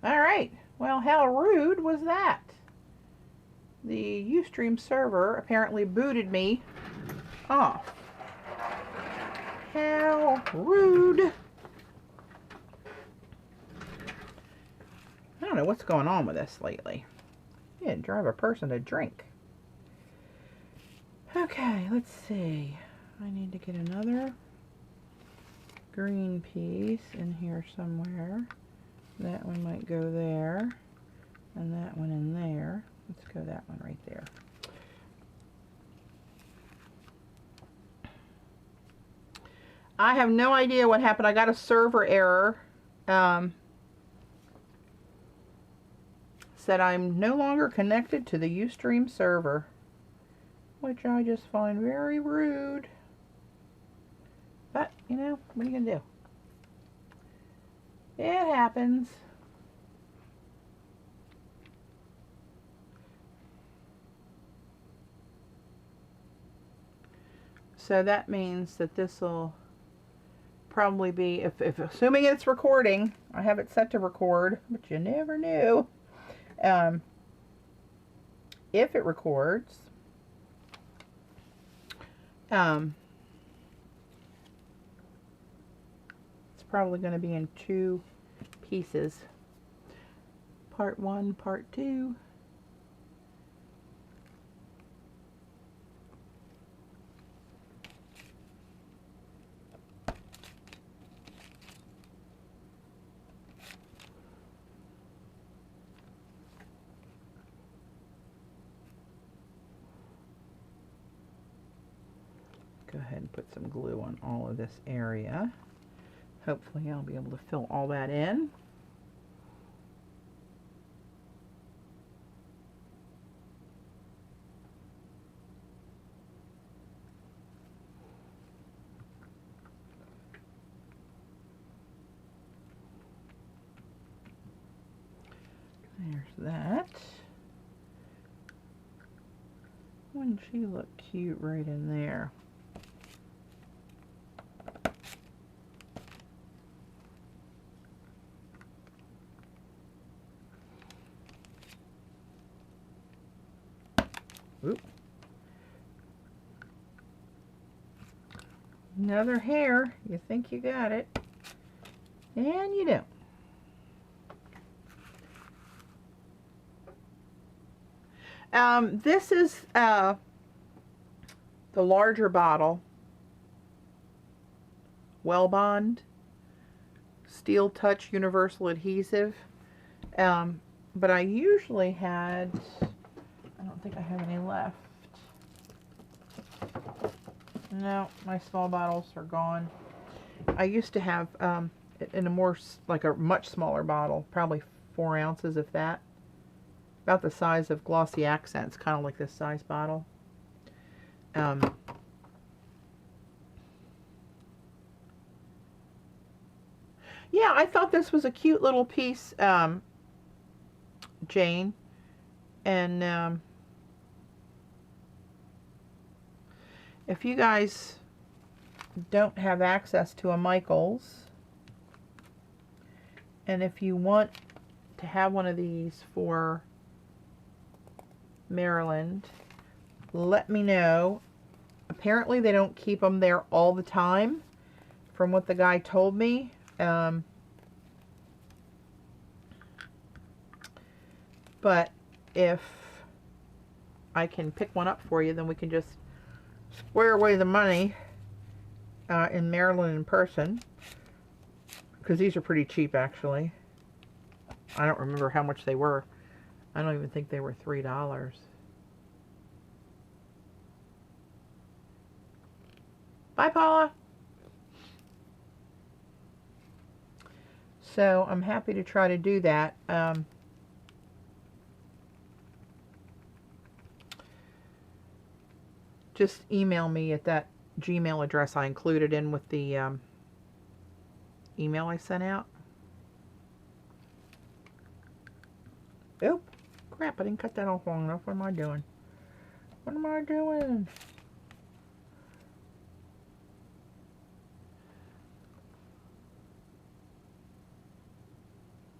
Alright, well, how rude was that? The Ustream server apparently booted me off. How rude. I don't know what's going on with this lately. You didn't drive a person to drink. Okay, let's see. I need to get another green piece in here somewhere. That one might go there, and that one in there. Let's go that one right there. I have no idea what happened. I got a server error. Said I'm no longer connected to the Ustream server, which I just find very rude. But, you know, what are you gonna do? It happens. So that means that this will probably be, if assuming it's recording, I have it set to record, but you never knew. If it records, it's probably going to be in 2 pieces. Part 1, part 2. Go ahead and put some glue on all of this area. Hopefully I'll be able to fill all that in. There's that. Wouldn't she look cute right in there? Oop. Another hair. You think you got it, and you don't. This is the larger bottle. Wellbond Steel Touch Universal Adhesive. But I usually had, I don't think I have any left. No, my small bottles are gone. I used to have in a more, like a much smaller bottle, probably 4 ounces, if that. About the size of Glossy Accents, kind of like this size bottle. Yeah, I thought this was a cute little piece, Jane. And if you guys don't have access to a Michaels, and if you want to have one of these for Maryland, let me know. Apparently they don't keep them there all the time, from what the guy told me. But if I can pick one up for you, then we can just square away the money in Maryland in person, because these are pretty cheap, actually. I don't remember how much they were. I don't even think they were $3. Bye, Paula. So I'm happy to try to do that. Just email me at that Gmail address I included in with the email I sent out. Oop, crap, I didn't cut that off long enough. What am I doing? What am I doing?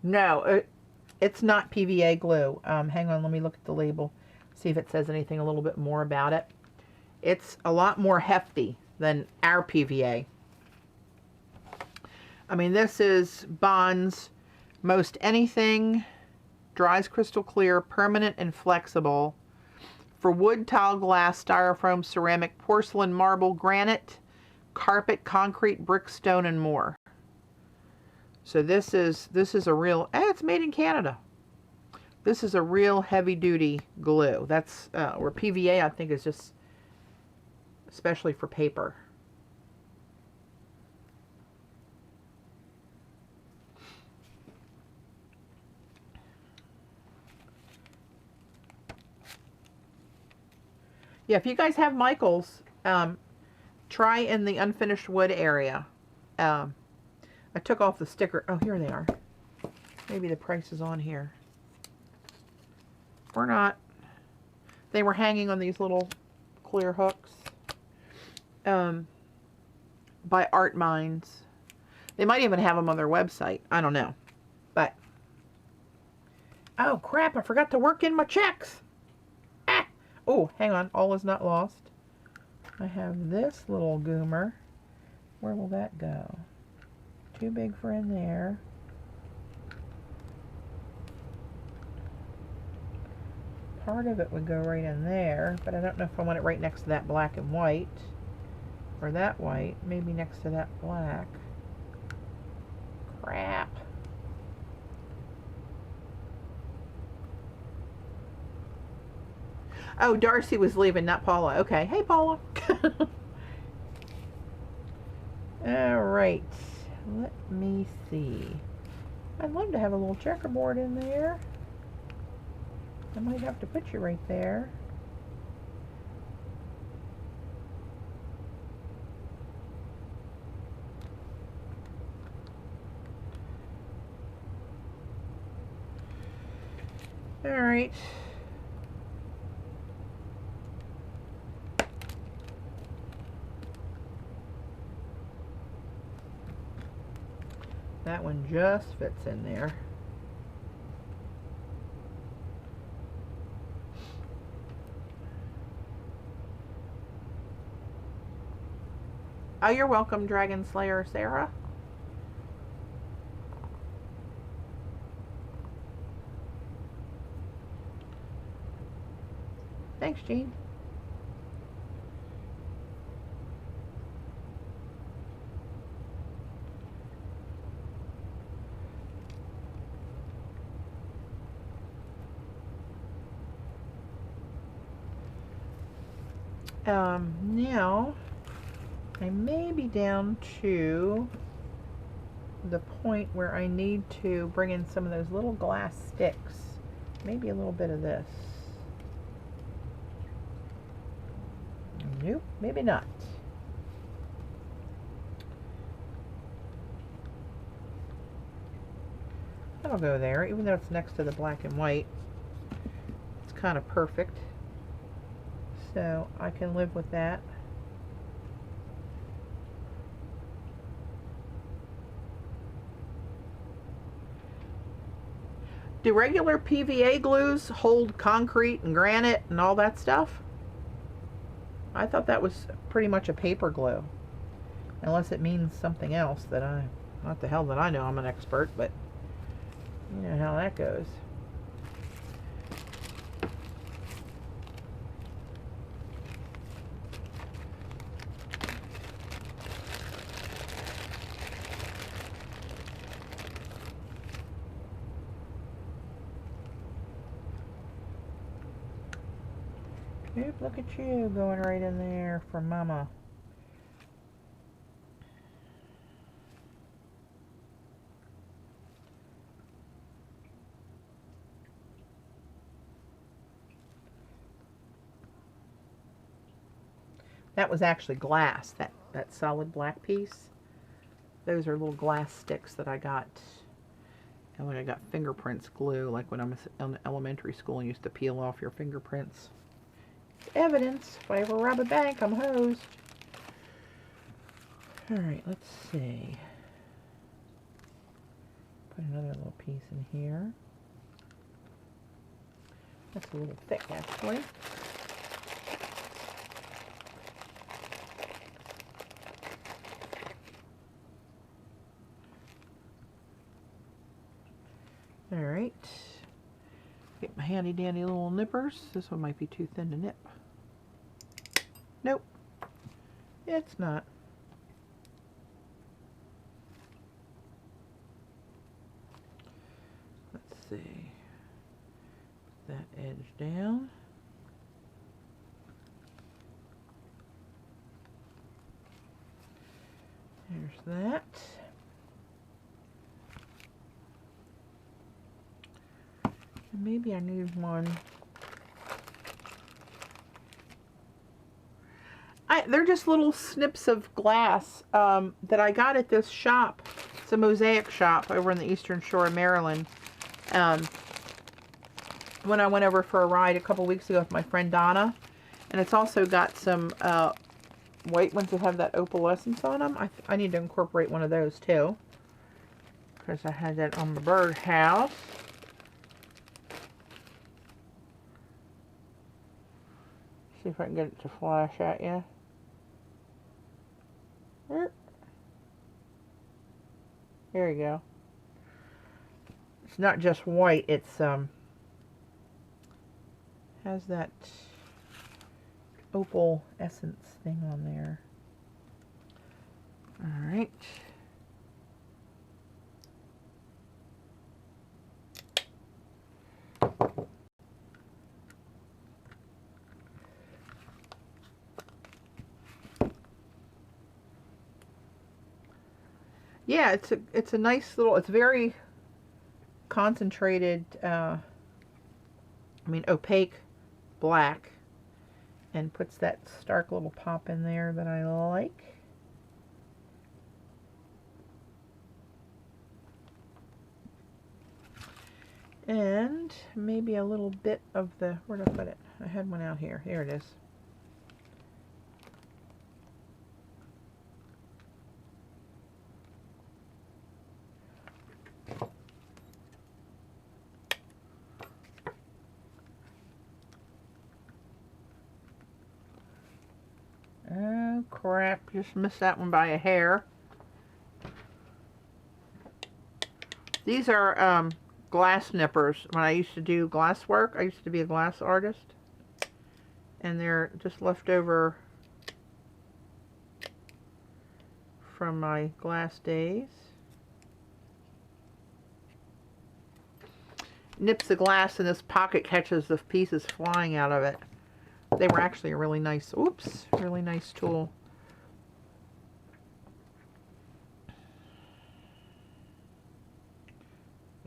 No, It's not PVA glue. Hang on, let me look at the label, see if it says anything a little bit more about it. It's a lot more hefty than our PVA. I mean, this is bonds most anything, dries crystal clear, permanent and flexible for wood, tile, glass, styrofoam, ceramic, porcelain, marble, granite, carpet, concrete, brick, stone, and more. So this is a real, it's made in Canada. This is a real heavy duty glue. That's where PVA I think is just especially for paper. Yeah, if you guys have Michaels, try in the unfinished wood area. I took off the sticker. Oh, here they are. Maybe the price is on here. Or not. They were hanging on these little clear hooks. By Art Minds. They might even have them on their website. I don't know. But, oh crap, I forgot to work in my checks. Ah! Oh, hang on. All is not lost. I have this little goomer. Where will that go? Too big for in there. Part of it would go right in there, but I don't know if I want it right next to that black and white. Or that white. Maybe next to that black. Crap. Oh, Darcy was leaving, not Paula. Okay. Hey, Paula. All right. Let me see. I'd love to have a little checkerboard in there. I might have to put you right there. All right. That one just fits in there. Oh, you're welcome, Dragon Slayer Sarah. Thanks, Jean. Now I may be down to the point where I need to bring in some of those little glass sticks. Maybe a little bit of this. Nope, maybe not. That'll go there, even though it's next to the black and white. It's kind of perfect. So I can live with that. Do regular PVA glues hold concrete and granite and all that stuff? I thought that was pretty much a paper glue. Unless it means something else that not the hell that I know, I'm an expert, but you know how that goes. Oop, look at you going right in there for Mama. That was actually glass, that solid black piece. Those are little glass sticks that I got. And when I got fingerprints glue, like when I was in elementary school and used to peel off your fingerprints. Evidence. If I ever rob a bank, I'm hosed. Alright, let's see. Put another little piece in here. That's a little thick, actually. All right. Get my handy dandy little nippers. This one might be too thin to nip. Nope, it's not. Let's see. Put that edge down. There's that. And maybe I need one. They're just little snips of glass that I got at this shop. It's a Mosaic shop over in the Eastern Shore of Maryland. When I went over for a ride a couple weeks ago with my friend Donna. And it's also got some white ones that have that opalescence on them. I need to incorporate one of those too, because I had that on the birdhouse. See if I can get it to flash at you. There you go. It's not just white, it's has that opal essence thing on there. All right. Yeah, it's a nice little, it's very concentrated, opaque black, and puts that stark little pop in there that I like. And maybe a little bit of the, where did I put it? I had one out here. Here it is. Oh crap, just missed that one by a hair. These are glass nippers. When I used to do glass work, I used to be a glass artist. And they're just left over from my glass days. Nips the glass and this pocket catches the pieces flying out of it. They were actually a really nice, oops, really nice tool.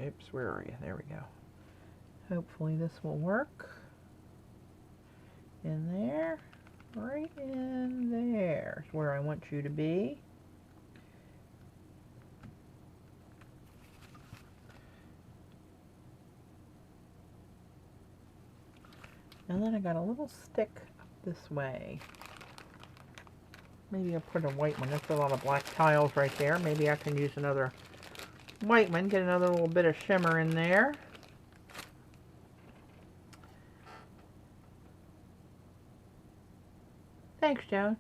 Oops, where are you? There we go. Hopefully this will work. In there, right in there is where I want you to be. And then I got a little stick up this way. Maybe I'll put a white one. That's a lot of black tiles right there. Maybe I can use another white one, get another little bit of shimmer in there. Thanks, Joan.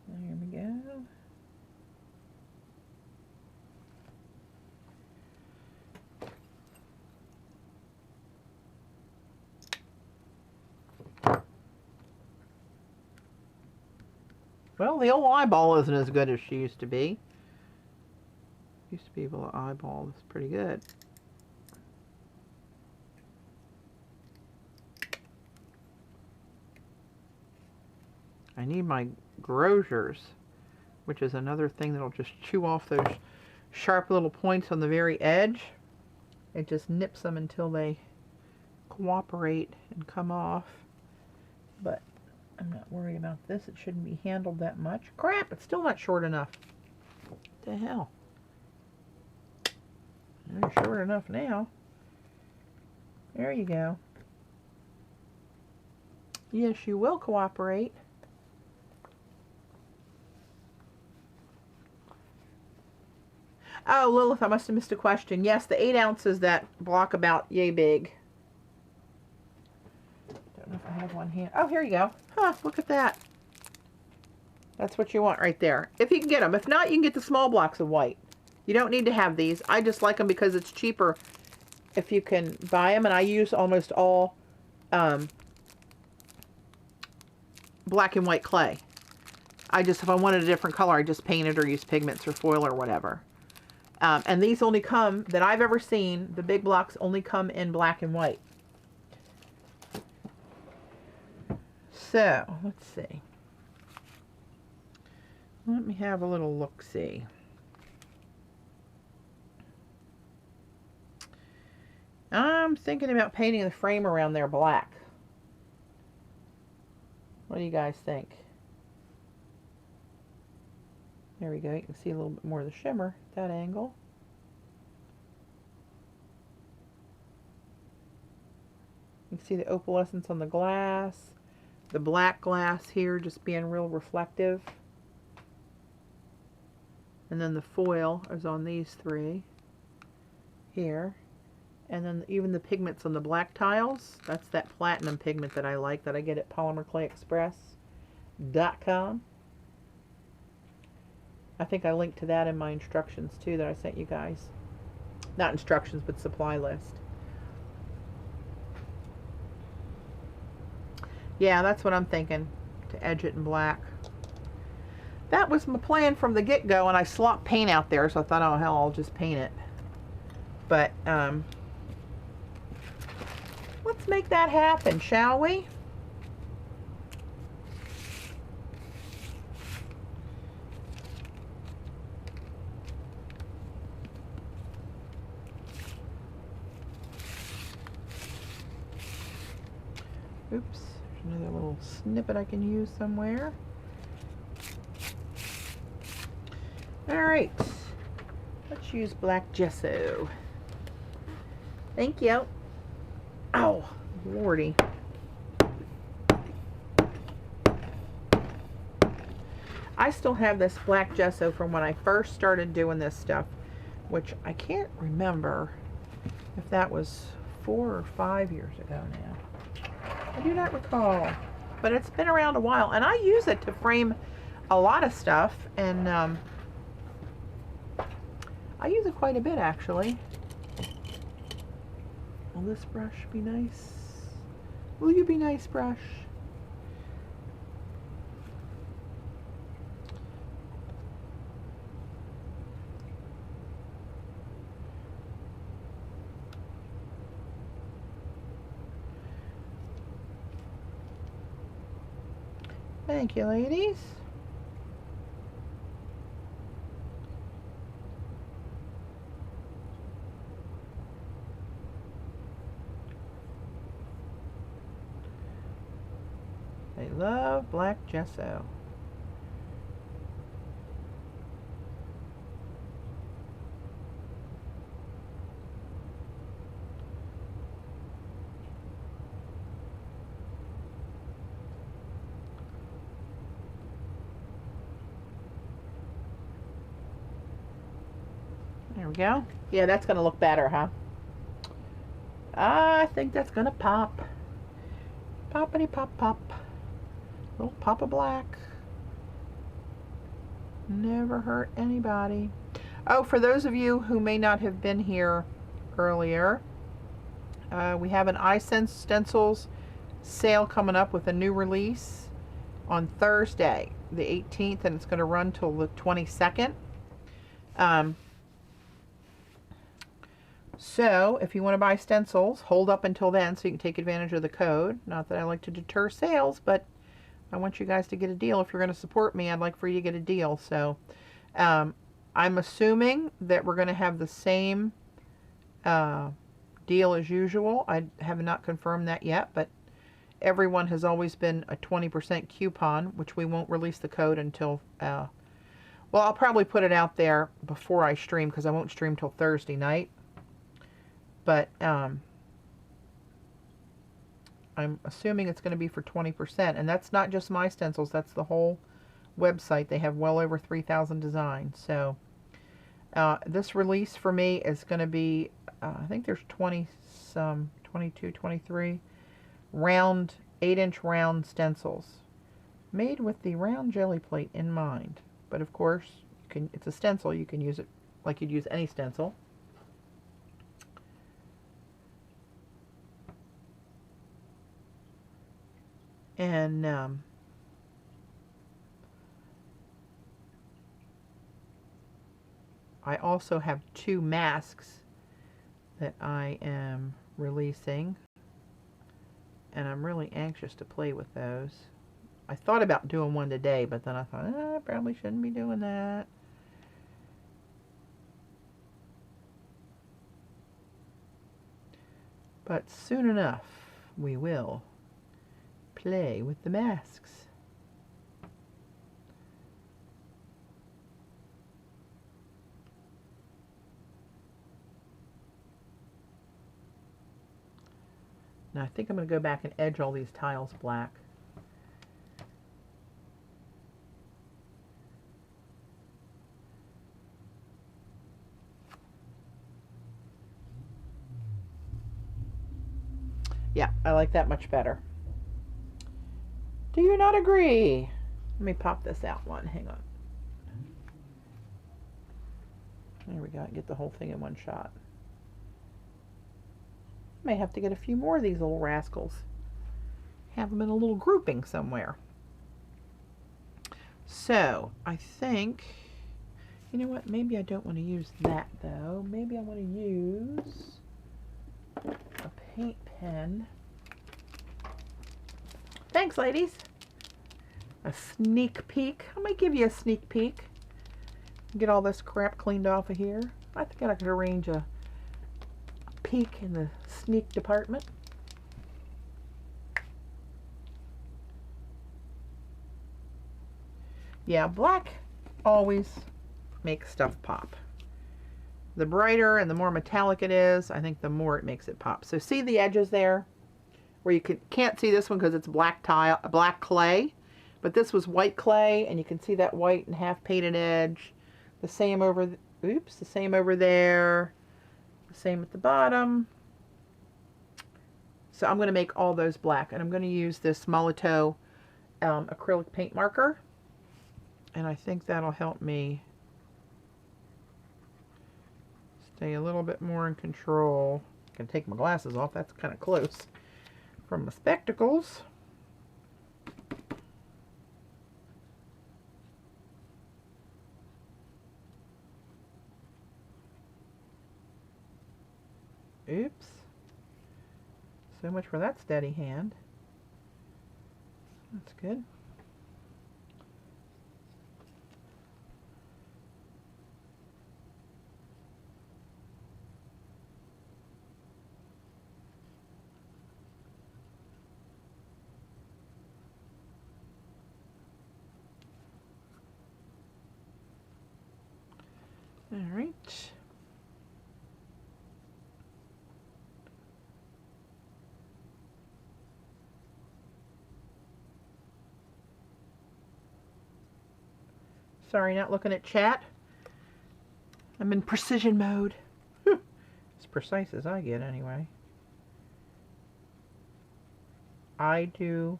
There we go. Well, the old eyeball isn't as good as she used to be. Used to be able to eyeball this pretty good. I need my grosers, which is another thing that'll just chew off those sharp little points on the very edge. It just nips them until they cooperate and come off. But I'm not worried about this. It shouldn't be handled that much. Crap, it's still not short enough. What the hell? They're short enough now. There you go. Yes, you will cooperate. Oh, Lilith, I must have missed a question. Yes, the 8 ounces, that block about yay big. Don't know if I have one here. Oh, here you go. Huh, look at that. That's what you want right there. If you can get them. If not, you can get the small blocks of white. You don't need to have these. I just like them because it's cheaper if you can buy them. And I use almost all black and white clay. If I wanted a different color, I just paint it or use pigments or foil or whatever. And these only come, that I've ever seen, the big blocks only come in black and white. So, let's see. Let me have a little look-see. I'm thinking about painting the frame around there black. What do you guys think? There we go. You can see a little bit more of the shimmer at that angle. You can see the opalescence on the glass. The black glass here just being real reflective. And then the foil is on these three here. And then even the pigments on the black tiles, that's that platinum pigment that I like, that I get at polymerclayexpress.com. I think I linked to that in my instructions too that I sent you guys. Not instructions, but supply list. Yeah, that's what I'm thinking, to edge it in black. That was my plan from the get-go, and I slopped paint out there, so I thought, oh hell, I'll just paint it. But, let's make that happen, shall we? Oops, there's another little snippet I can use somewhere. Alright, let's use black gesso. Thank you. Oh, lordy. I still have this black gesso from when I first started doing this stuff, which I can't remember if that was 4 or 5 years ago now. I do not recall, but it's been around a while, and I use it to frame a lot of stuff, and I use it quite a bit actually. Will this brush be nice? Will you be nice, brush? Thank you, ladies. They love black gesso. There we go. Yeah, that's going to look better, huh? I think that's going to pop. Poppity pop pop. Little pop of black. Never hurt anybody. Oh, for those of you who may not have been here earlier, we have an iSense Stencils sale coming up with a new release on Thursday, the 18th, and it's going to run till the 22nd. So, if you want to buy stencils, hold up until then so you can take advantage of the code. Not that I like to deter sales, but I want you guys to get a deal. If you're going to support me, I'd like for you to get a deal. So, I'm assuming that we're going to have the same deal as usual. I have not confirmed that yet, but everyone has always been a 20% coupon, which we won't release the code until, well, I'll probably put it out there before I stream because I won't stream till Thursday night. But I'm assuming it's going to be for 20%. And that's not just my stencils, that's the whole website. They have well over 3,000 designs. So this release for me is going to be, I think there's 22, 23 round, 8-inch round stencils made with the round jelly plate in mind. But of course, it's a stencil. You can use it like you'd use any stencil. And I also have 2 masks that I am releasing, and I'm really anxious to play with those. I thought about doing one today, but then I thought, I probably shouldn't be doing that. But soon enough, we will play with the masks. Now I think I'm going to go back and edge all these tiles black. Yeah, I like that much better. Do you not agree? Let me pop this out one. Hang on. There we go. Get the whole thing in one shot. May have to get a few more of these little rascals. Have them in a little grouping somewhere. So, I think, you know what, maybe I don't want to use that though. Maybe I want to use a paint pen. Thanks, ladies. A sneak peek. I might give you a sneak peek. Get all this crap cleaned off of here. I think I could arrange a peek in the sneak department. Yeah, black always makes stuff pop. The brighter and the more metallic it is, I think the more it makes it pop. So see the edges there? Where you can't see this one because it's black tile, black clay. But this was white clay, and you can see that white and half painted edge. The same over, the same over there. The same at the bottom. So I'm going to make all those black, and I'm going to use this Molotow acrylic paint marker. And I think that'll help me stay a little bit more in control. I can take my glasses off. That's kind of close from my spectacles. Oops. So much for that steady hand. That's good. All right. Sorry, not looking at chat. I'm in precision mode. As precise as I get, anyway. I do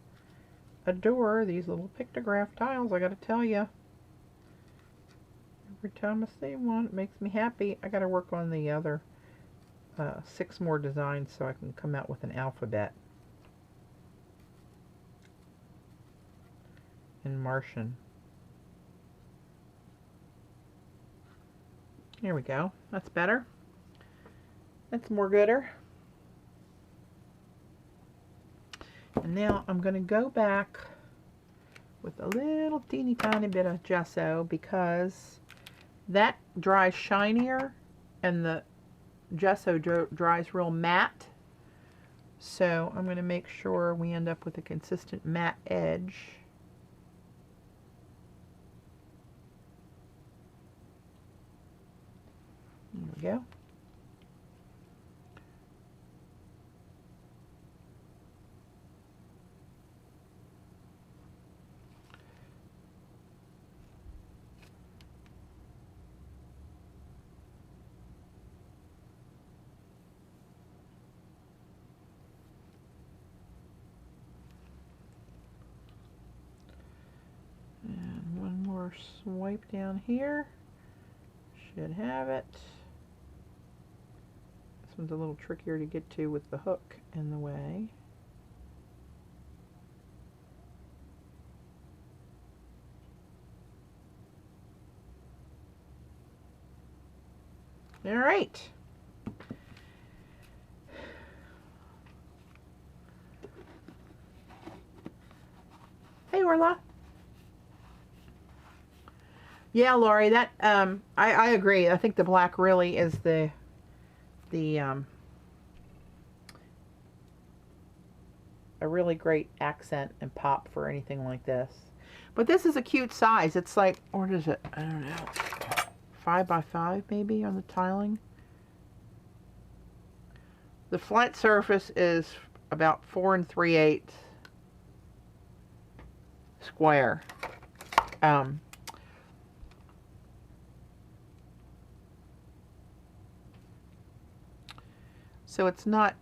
adore these little pictograph tiles, I gotta tell you. Every time I see one, it makes me happy. I gotta work on the other 6 more designs so I can come out with an alphabet in Martian. Here we go. That's better. That's more gooder. And now I'm going to go back with a little teeny tiny bit of gesso because that dries shinier and the gesso dries real matte. So I'm going to make sure we end up with a consistent matte edge. There we go. another swipe down here. Should have it. This one's a little trickier to get to with the hook in the way. All right. Hey, Orla. Yeah, Lori, that I agree. I think the black really is the a really great accent and pop for anything like this. But this is a cute size. It's like, what is it? I don't know. 5 by 5 maybe on the tiling. The flat surface is about 4 3/8 square. So it's not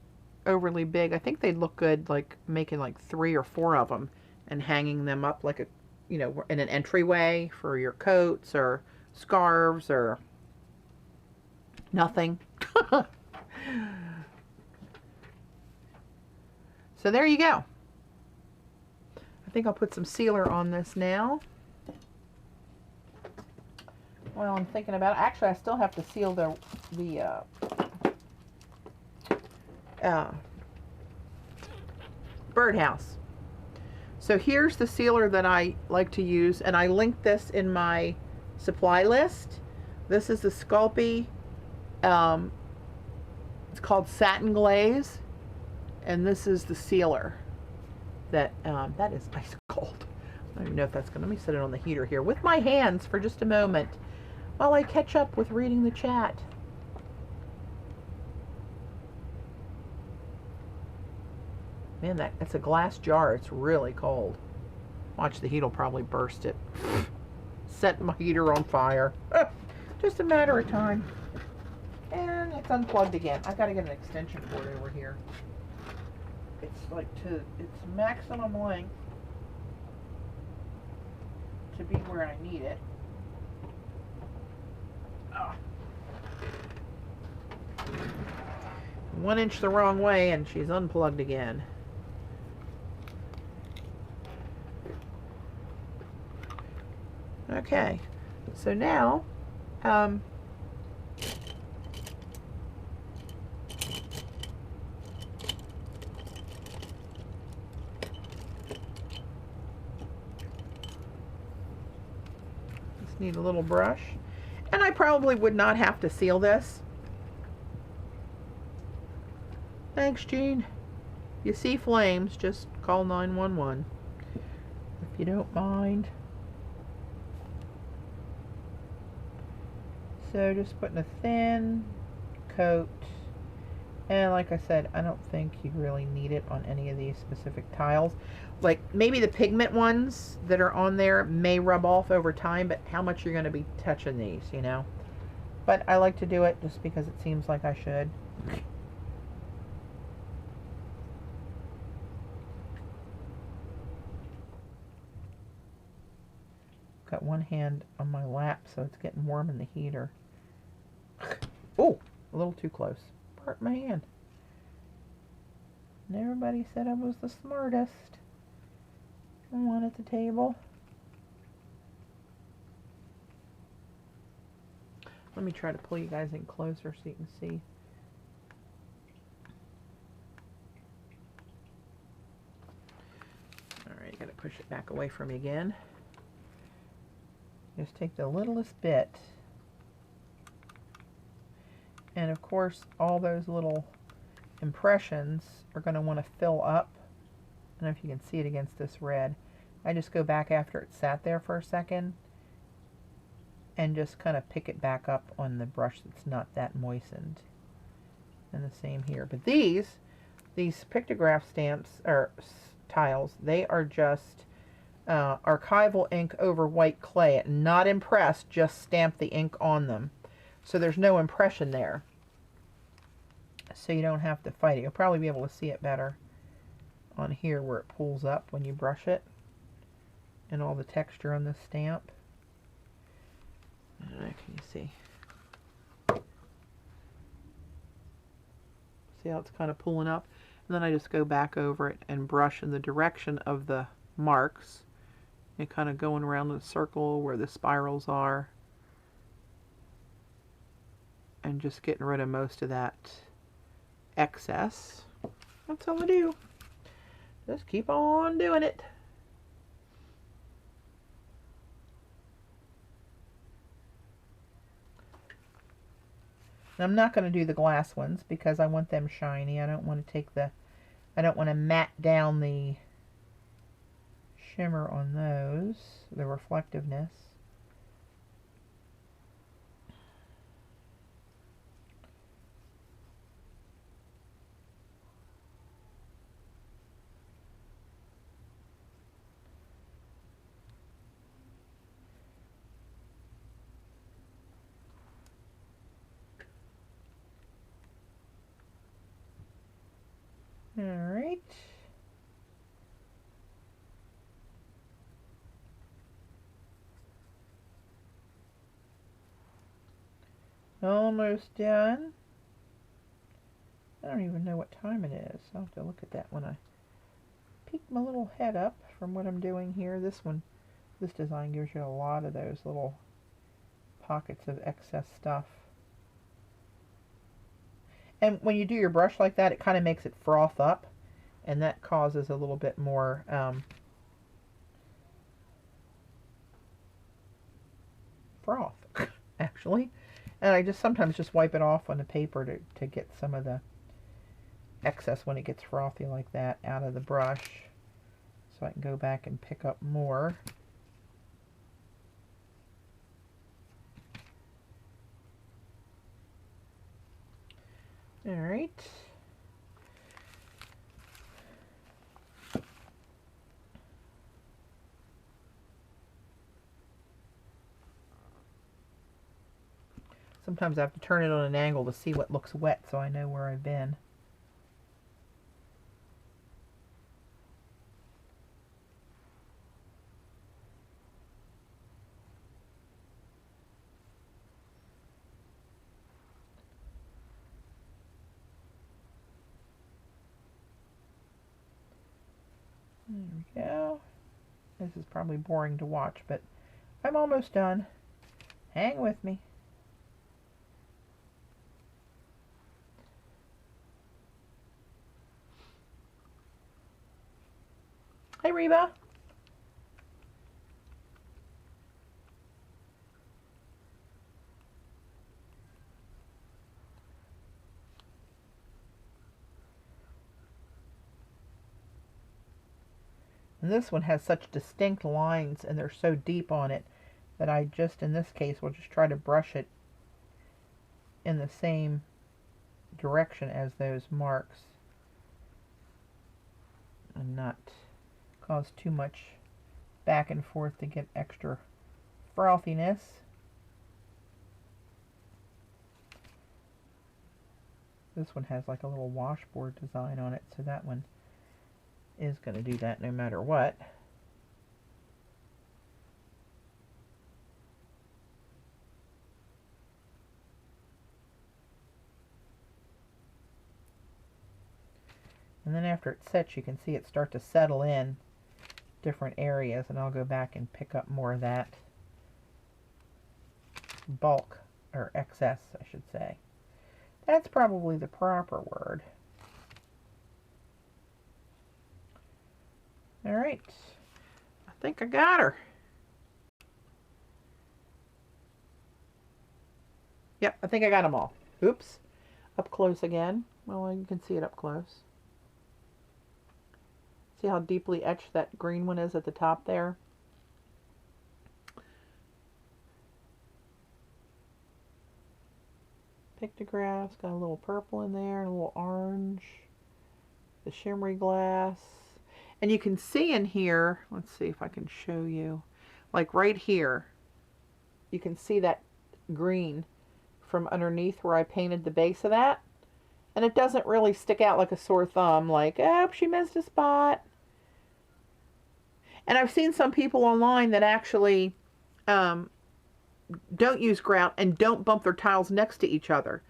overly big. I think they'd look good like making like 3 or 4 of them and hanging them up like a, you know, in an entryway for your coats or scarves or nothing. So there you go. I think I'll put some sealer on this now. Well, I'm thinking about it. Actually, I still have to seal the birdhouse. So here's the sealer that I like to use, and I linked this in my supply list. This is the Sculpey. It's called Satin Glaze, and this is the sealer. That is ice cold. I don't even know if that's gonna. Let me set it on the heater here with my hands for just a moment while I catch up with reading the chat. Man, that's a glass jar. It's really cold. Watch, the heat will probably burst it. Set my heater on fire. Just a matter of time. And it's unplugged again. I gotta get an extension cord over here. It's like it's maximum length to be where I need it. Oh. 1 inch the wrong way and she's unplugged again. Okay, so now just need a little brush, and I probably would not have to seal this. Thanks, Jean. You see flames, just call 911 if you don't mind. So just putting a thin coat, and like I said, I don't think you really need it on any of these specific tiles. Like maybe the pigment ones that are on there may rub off over time, but how much you're going to be touching these, you know? But I like to do it just because it seems like I should. Got one hand on my lap, so it's getting warm in the heater. Oh, a little too close. Part my hand. And everybody said I was the smartest one at the table. Let me try to pull you guys in closer so you can see. Alright, gotta push it back away from you again. Just take the littlest bit. And of course, all those little impressions are going to want to fill up. I don't know if you can see it against this red. I just go back after it sat there for a second and just kind of pick it back up on the brush that's not that moistened. And the same here. But these pictograph stamps or tiles, they are just archival ink over white clay. Not impressed, just stamp the ink on them. So there's no impression there. So you don't have to fight it. You'll probably be able to see it better on here where it pulls up when you brush it. And all the texture on this stamp. Can you see? See how it's kind of pulling up? And then I just go back over it and brush in the direction of the marks and kind of going around the circle where the spirals are and just getting rid of most of that excess. That's all I do. Just keep on doing it. And I'm not going to do the glass ones because I want them shiny. I don't want to matte down the shimmer on those, the reflectiveness. All right. Almost done. I don't even know what time it is. I'll have to look at that when I peek my little head up from what I'm doing here. This design gives you a lot of those little pockets of excess stuff. And when you do your brush like that, it kind of makes it froth up, and that causes a little bit more froth, actually. And I just sometimes just wipe it off on the paper to get some of the excess when it gets frothy like that out of the brush, so I can go back and pick up more. All right. Sometimes I have to turn it on an angle to see what looks wet so I know where I've been. There we go. This is probably boring to watch, but I'm almost done. Hang with me. Hey, Reba. And this one has such distinct lines and they're so deep on it that I just, in this case, will just try to brush it in the same direction as those marks and not cause too much back and forth to get extra frothiness. This one has like a little washboard design on it, so that one is going to do that no matter what. And then after it sets, you can see it start to settle in different areas, and I'll go back and pick up more of that bulk, or excess, I should say. That's probably the proper word. All right, I think I got her. Yep, I think I got them all. Oops, up close again. Well, you can see it up close. See how deeply etched that green one is at the top there? Pictographs, got a little purple in there, and a little orange. The shimmery glass. And you can see in here, let's see if I can show you, like right here, you can see that green from underneath where I painted the base of that. And it doesn't really stick out like a sore thumb, like, oh, she missed a spot. And I've seen some people online that actually don't use grout, and don't bump their tiles next to each other,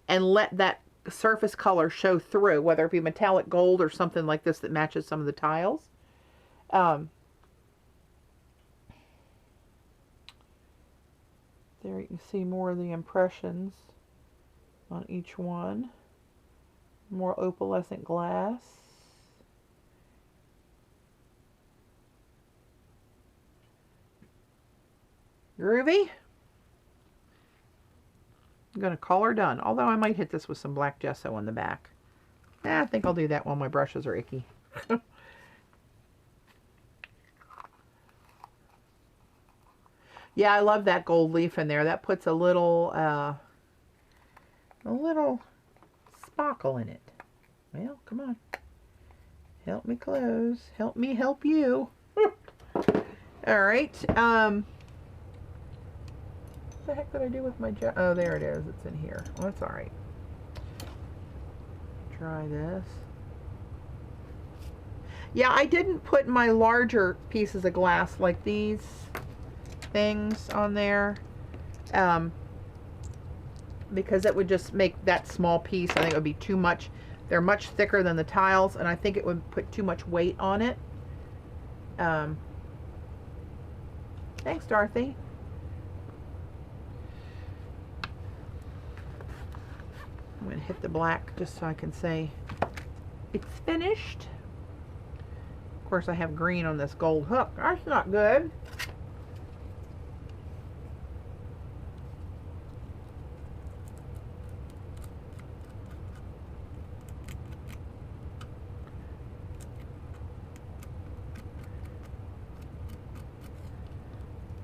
and let that surface color show through, whether it be metallic gold or something like this that matches some of the tiles. There you can see more of the impressions on each one. More opalescent glass. Groovy. I'm going to call her done, although I might hit this with some black gesso on the back. I think I'll do that while my brushes are icky. Yeah, I love that gold leaf in there. That puts a little sparkle in it. Well, come on. Help me close. Help me help you. All right. What the heck did I do with my oh, there it is. It's in here. Well, that's all right. Try this. Yeah, I didn't put my larger pieces of glass like these things on there because it would just make that small piece, I think it would be too much. They're much thicker than the tiles, and I think it would put too much weight on it. Thanks, Dorothy. I'm going to hit the black just so I can say it's finished. Of course, I have green on this gold hook. That's not good.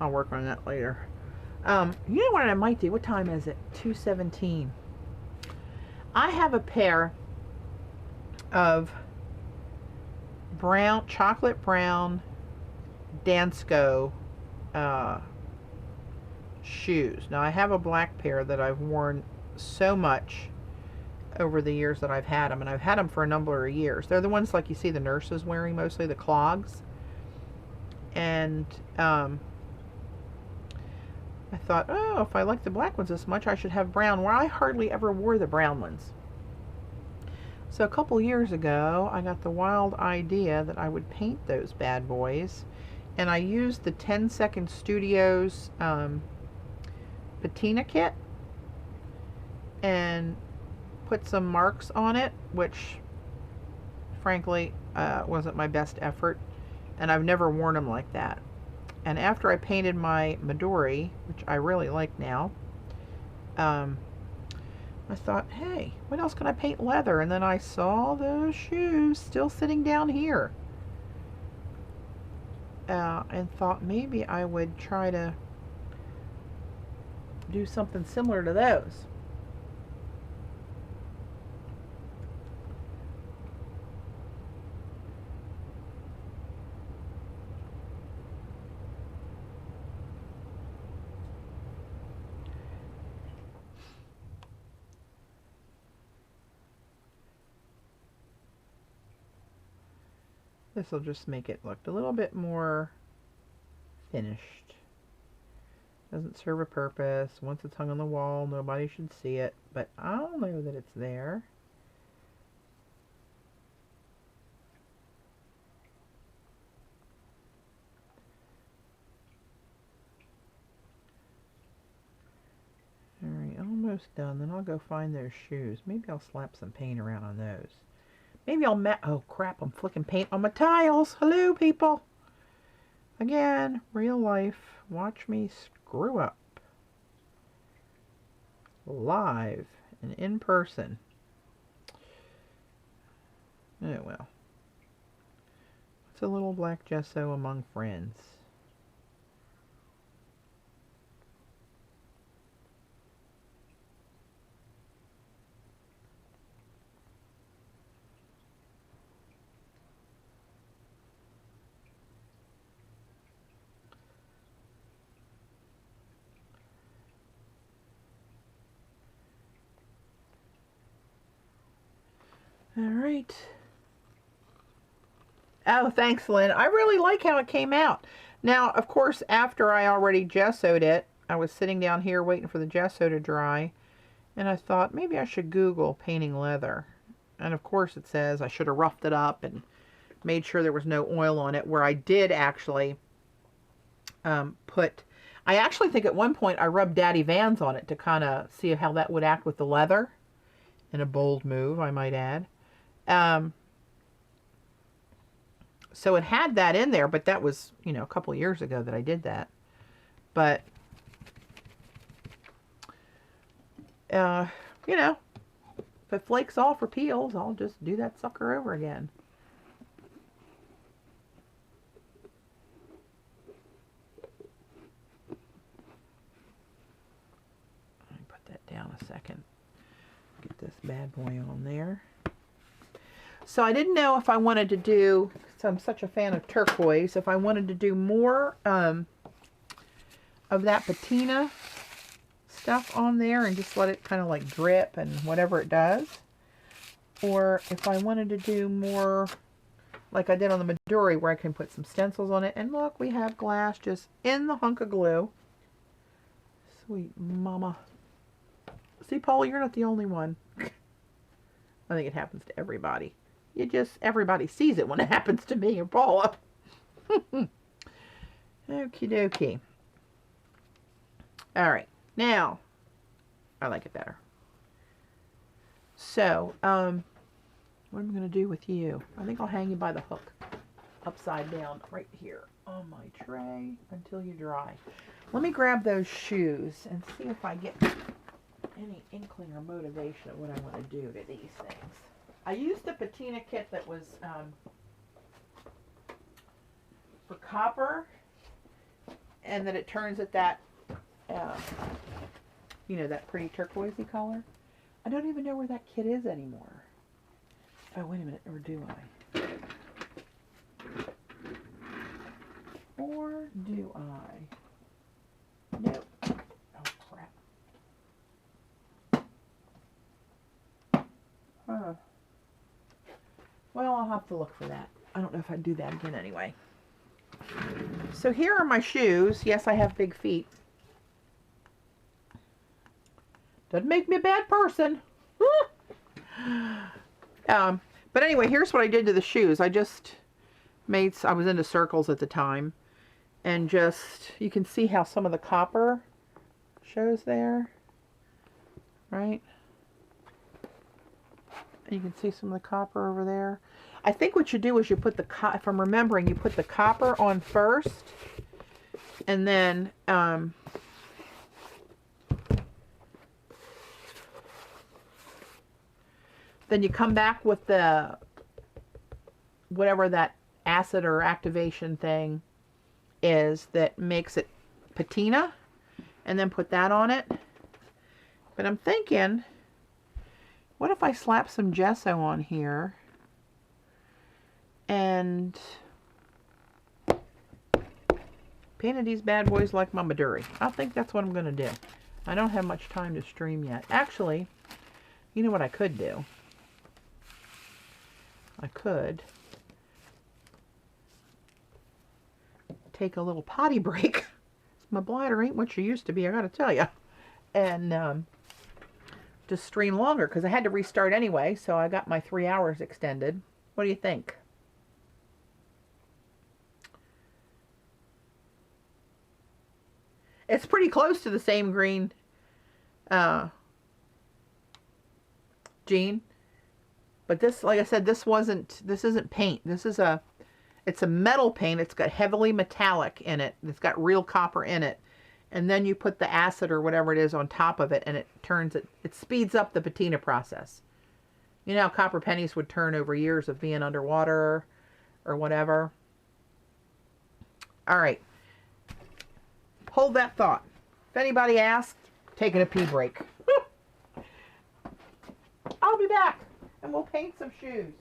I'll work on that later. You know what I might do? What time is it? 2:17. I have a pair of brown, chocolate brown Dansko shoes. Now I have a black pair that I've worn so much over the years that I've had them, and I've had them for a number of years. They're the ones like you see the nurses wearing, mostly the clogs. And I thought, oh, if I like the black ones this much, I should have brown. Well, I hardly ever wore the brown ones. So a couple years ago, I got the wild idea that I would paint those bad boys. And I used the 10 Second Studios patina kit and put some marks on it, which frankly wasn't my best effort. And I've never worn them like that. And after I painted my Midori, which I really like now, I thought, hey, what else can I paint leather? And then I saw those shoes still sitting down here. And thought maybe I would try to do something similar to those. This will just make it look a little bit more finished. Doesn't serve a purpose. Once it's hung on the wall, nobody should see it, but I'll know that it's there. Alright, almost done. Then I'll go find those shoes. Maybe I'll slap some paint around on those. Maybe I'll oh crap, I'm flicking paint on my tiles. Hello, people. Again, real life. Watch me screw up. Live and in person. Oh well. It's a little black gesso among friends. All right. Oh, thanks, Lynn. I really like how it came out. Now, of course, after I already gessoed it, I was sitting down here waiting for the gesso to dry, and I thought maybe I should Google painting leather. And of course it says I should have roughed it up and made sure there was no oil on it, where I did actually I actually think at one point I rubbed Daddy Vans on it to kind of see how that would act with the leather. In a bold move, I might add. So it had that in there, but that was, you know, a couple of years ago that I did that. But, you know, if it flakes off or peels, I'll just do that sucker over again. Let me put that down a second. Get this bad boy on there. So I didn't know if I wanted to do, so I'm such a fan of turquoise, if I wanted to do more of that patina stuff on there and just let it kind of like drip and whatever it does. Or if I wanted to do more like I did on the Midori, where I can put some stencils on it. And look, we have glass just in the hunk of glue. Sweet mama. See, Paul, you're not the only one. I think it happens to everybody. Everybody sees it when it happens to me or Paula. Okie dokie. All right. Now, I like it better. So, what am I going to do with you? I think I'll hang you by the hook. Upside down right here on my tray until you dry. Let me grab those shoes and see if I get any inkling or motivation of what I want to do to these things. I used the patina kit that was for copper, and that it turns at that, you know, that pretty turquoisey color. I don't even know where that kit is anymore. Oh, wait a minute, or do I? Or do I? Nope. Oh, crap. Huh. Well, I'll have to look for that. I don't know if I'd do that again anyway. So here are my shoes. Yes, I have big feet. Doesn't make me a bad person. But anyway, here's what I did to the shoes. I was into circles at the time. And just, you can see how some of the copper shows there. Right? You can see some of the copper over there. I think what you do is you put the, if I'm remembering, you put the copper on first, and then you come back with the, whatever that acid or activation thing is that makes it patina, and then put that on it. But I'm thinking, what if I slap some gesso on here and painted these bad boys like my Midori? I think that's what I'm going to do. I don't have much time to stream yet. Actually, you know what I could do? I could take a little potty break. My bladder ain't what she used to be, I got to tell you. And just stream longer, because I had to restart anyway, so I got my 3 hours extended. What do you think? It's pretty close to the same green, Jean. But this, like I said, this isn't paint. It's a metal paint. It's got heavily metallic in it. It's got real copper in it. And then you put the acid or whatever it is on top of it, and it speeds up the patina process. You know how copper pennies would turn over years of being underwater or whatever? All right. Hold that thought. If anybody asks, taking a pee break. I'll be back, and we'll paint some shoes.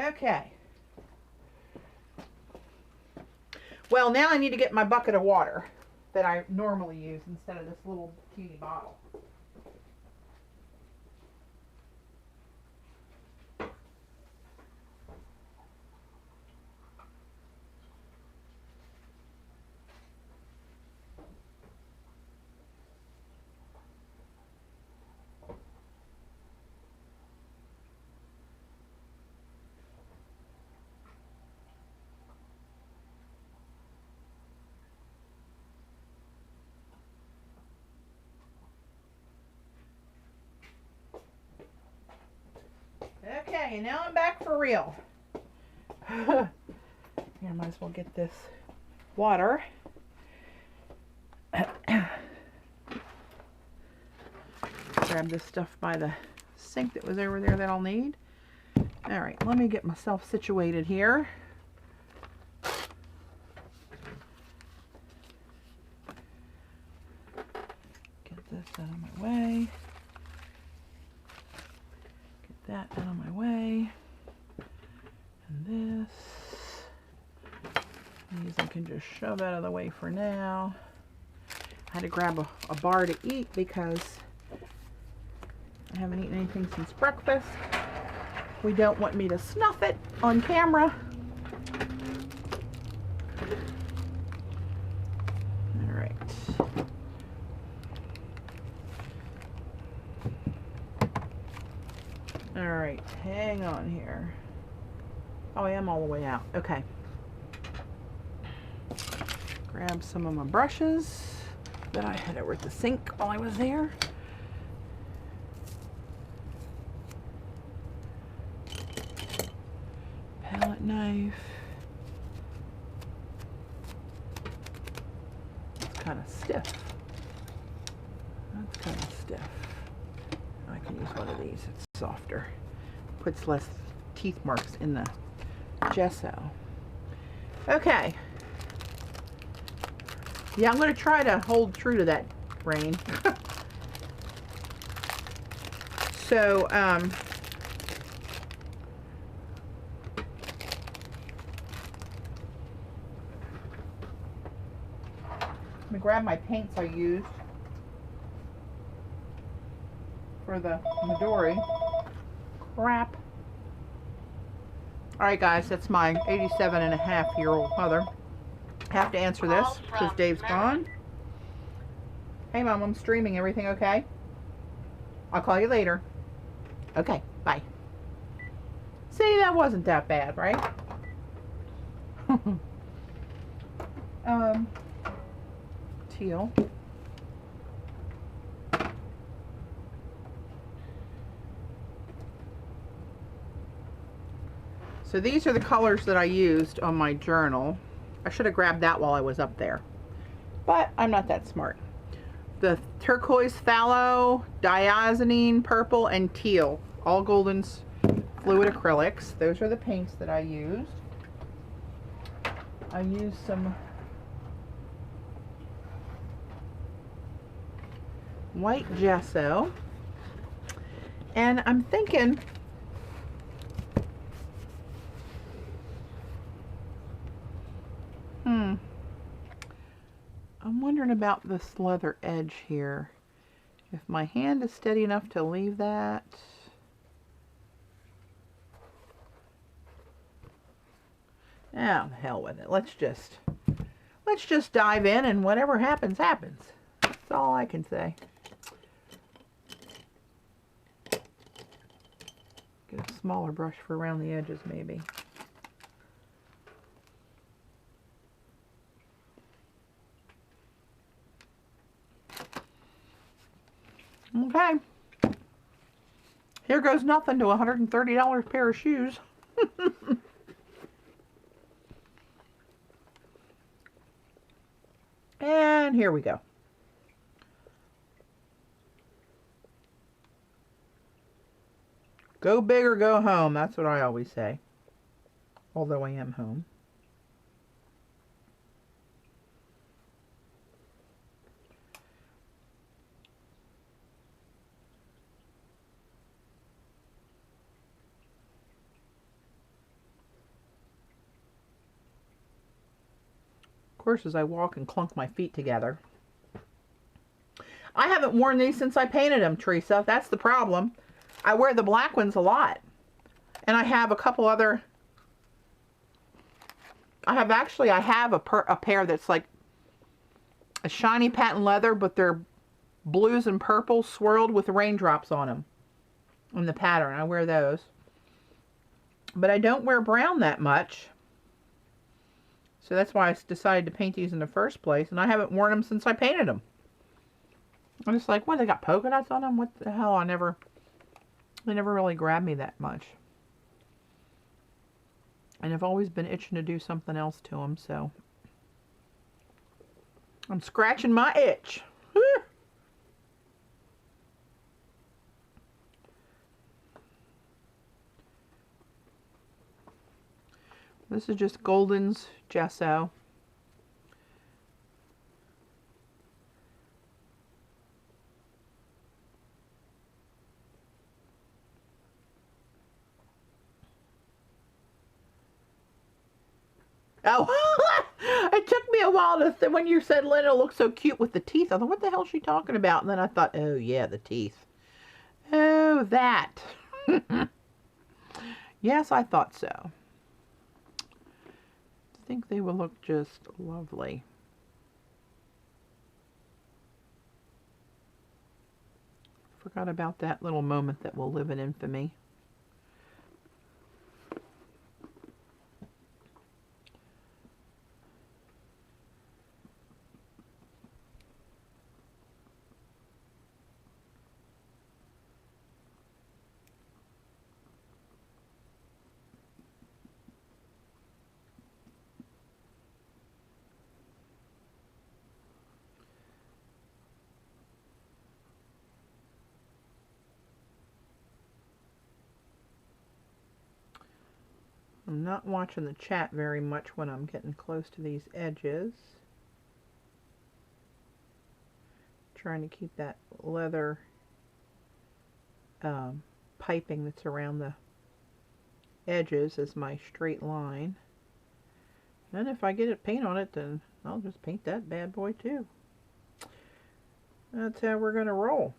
Okay. Well, now I need to get my bucket of water that I normally use instead of this little teeny bottle. Okay, and now I'm back for real. Here, I might as well get this water. Grab this stuff by the sink that was over there that I'll need. All right, let me get myself situated here. Get this out of my way. Get that out of my way. And this. These I can just shove out of the way for now. I had to grab a bar to eat because I haven't eaten anything since breakfast. We don't want me to snuff it on camera. All right. All right, hang on here. Oh, I am all the way out. Okay. Grab some of my brushes that I had over at the sink while I was there. Palette knife. It's kind of stiff. That's kind of stiff. I can use one of these. It's softer. Puts less teeth marks in the gesso. Okay. Yeah, I'm going to try to hold true to that grain. So, let me grab my paints I used for the Midori. Crap. Alright guys, that's my 87-and-a-half-year-old mother. Have to answer this because Dave's gone. Hey Mom, I'm streaming. Everything okay? I'll call you later. Okay, bye. See, that wasn't that bad, right? Teal. So these are the colors that I used on my journal. I should have grabbed that while I was up there, but I'm not that smart. The turquoise, phthalo, diazonine, purple, and teal, all golden fluid acrylics. Those are the paints that I used. I used some white gesso, and I'm thinking I'm wondering about this leather edge here. If my hand is steady enough to leave that. Ah, the hell with it. Let's just dive in, and whatever happens, happens. That's all I can say. Get a smaller brush for around the edges, maybe. Okay. Here goes nothing to a $130 pair of shoes. And here we go. Go big or go home. That's what I always say. Although I am home. course, as I walk and clunk my feet together. I haven't worn these since I painted them, Teresa. That's the problem. I wear the black ones a lot. And I have a couple other... I have a pair that's like a shiny patent leather, but they're blues and purples swirled with raindrops on them. In the pattern. I wear those. But I don't wear brown that much. So that's why I decided to paint these in the first place. And I haven't worn them since I painted them. I'm just like, what, they got polka dots on them? What the hell? They never really grabbed me that much. And I've always been itching to do something else to them, so I'm scratching my itch. This is just Golden's gesso. Oh, it took me a while to, when you said Lena looks so cute with the teeth, I thought, what the hell is she talking about? And then I thought, oh yeah, the teeth. Oh, that. Yes, I thought so. I think they will look just lovely. Forgot about that little moment that will live in infamy. I'm not watching the chat very much when I'm getting close to these edges. Trying to keep that leather piping that's around the edges as my straight line. And if I get it paint on it, then I'll just paint that bad boy too. That's how we're going to roll.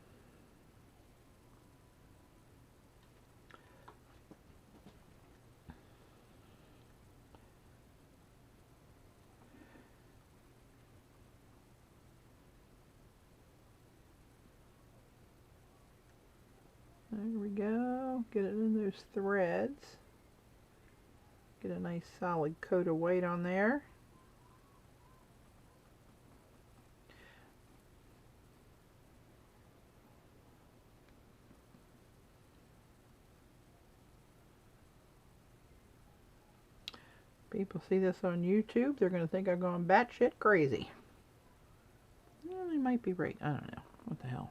There we go. Get it in those threads. Get a nice solid coat of white on there. People see this on YouTube, they're going to think I've gone batshit crazy. Well, they might be right. I don't know. What the hell?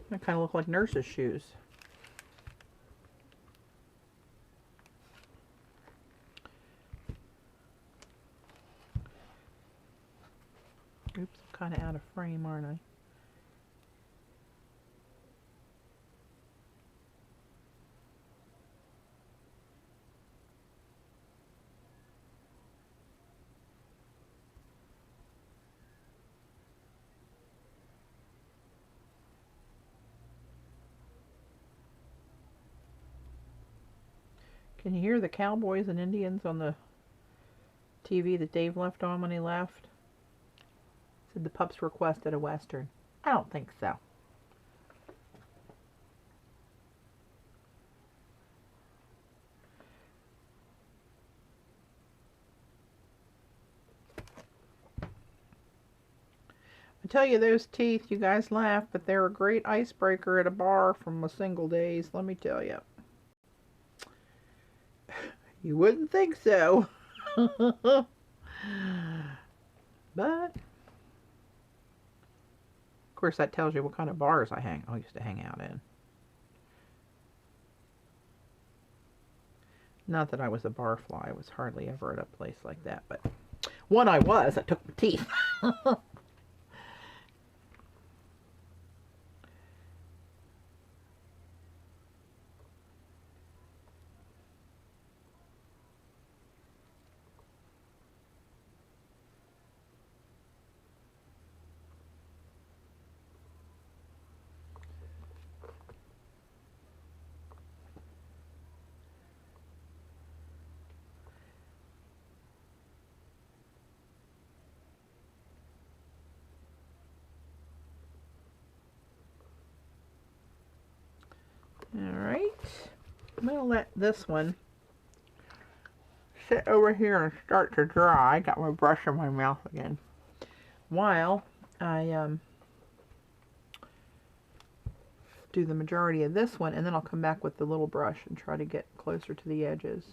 They kind of look like nurses' shoes. Oops, I'm kind of out of frame, aren't I? Can you hear the cowboys and Indians on the TV that Dave left on when he left? Said the pups requested a Western. I don't think so. I tell you, those teeth, you guys laugh, but they're a great icebreaker at a bar from a single days, let me tell you. You wouldn't think so. But, of course, that tells you what kind of bars I used to hang out in. Not that I was a barfly. I was hardly ever at a place like that. But when I was, I took my teeth. Alright. I'm going to let this one sit over here and start to dry. I got my brush in my mouth again. While I do the majority of this one, and then I'll come back with the little brush and try to get closer to the edges.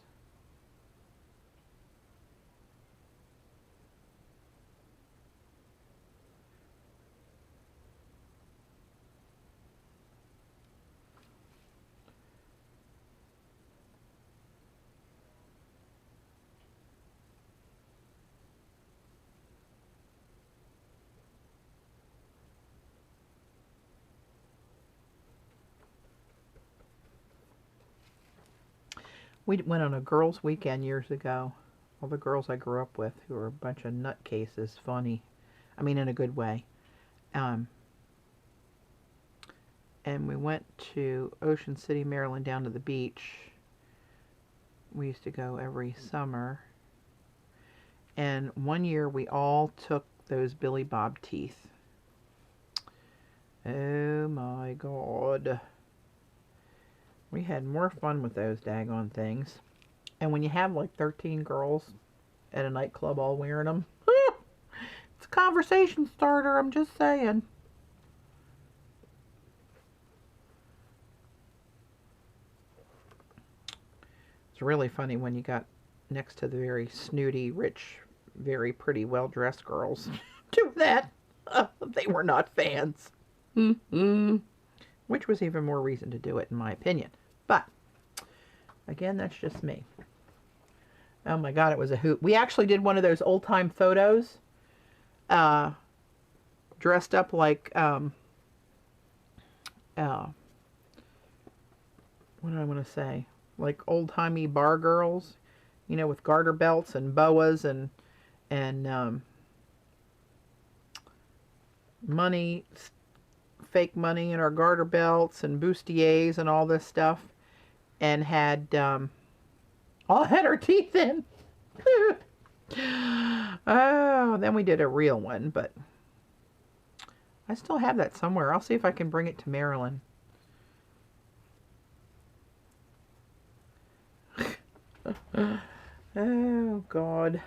We went on a girls' weekend years ago. All the girls I grew up with, who were a bunch of nutcases, funny. I mean, in a good way. And we went to Ocean City, Maryland, down to the beach. We used to go every summer. And one year we all took those Billy Bob teeth. Oh my God. We had more fun with those daggone things. And when you have like 13 girls at a nightclub all wearing them, it's a conversation starter, I'm just saying. It's really funny when you got next to the very snooty, rich, very pretty, well-dressed girls do that. They were not fans. Which was even more reason to do it, in my opinion. But, again, that's just me. Oh my God, it was a hoot. We actually did one of those old-time photos, dressed up like, what do I want to say? Like old-timey bar girls, you know, with garter belts and boas and money, fake money in our garter belts and bustiers and all this stuff, and had all had our teeth in. Oh, then we did a real one, but I still have that somewhere. I'll see if I can bring it to Maryland. Oh God.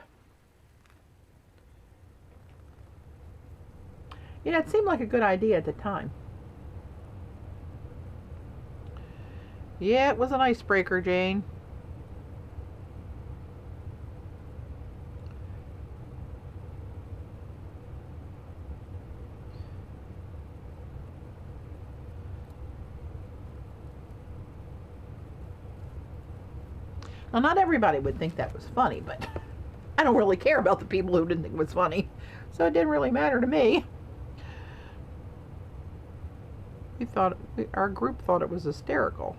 You know, it seemed like a good idea at the time. Yeah, it was an icebreaker, Jane. Now, not everybody would think that was funny, but I don't really care about the people who didn't think it was funny, so it didn't really matter to me. Our group thought it was hysterical.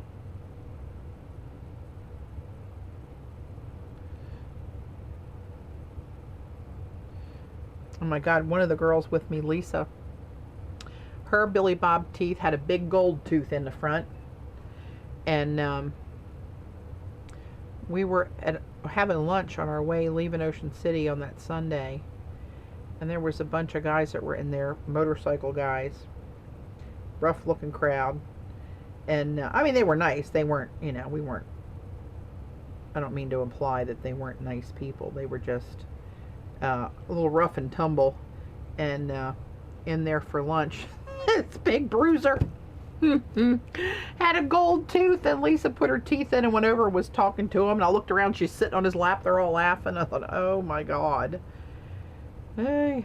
Oh my God, one of the girls with me, Lisa, her Billy Bob teeth had a big gold tooth in the front, and we were having lunch on our way leaving Ocean City on that Sunday, and there was a bunch of guys that were in there, motorcycle guys, rough looking crowd, and I mean, they were nice. They weren't, you know, we weren't, I don't mean to imply that they weren't nice people. They were just a little rough and tumble, and in there for lunch. This big bruiser had a gold tooth, and Lisa put her teeth in and went over and was talking to him, and I looked around, she's sitting on his lap, they're all laughing. I thought, oh my God. Hey.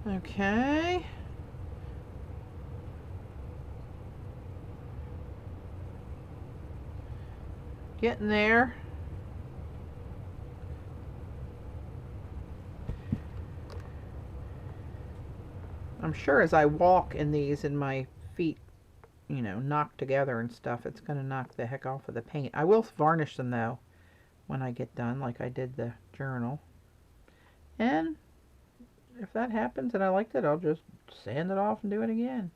Okay. Getting there. I'm sure as I walk in these and my feet, you know, knock together and stuff, it's going to knock the heck off of the paint. I will varnish them though when I get done, like I did the journal. And if that happens and I liked it, I'll just sand it off and do it again.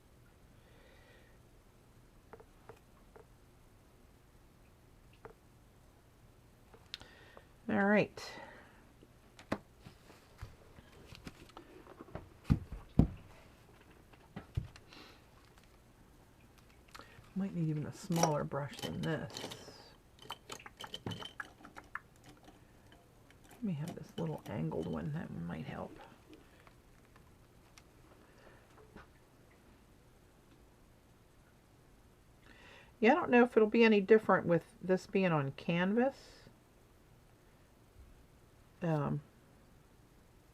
All right. Might need even a smaller brush than this. Let me have this little angled one, that might help. Yeah, I don't know if it'll be any different with this being on canvas.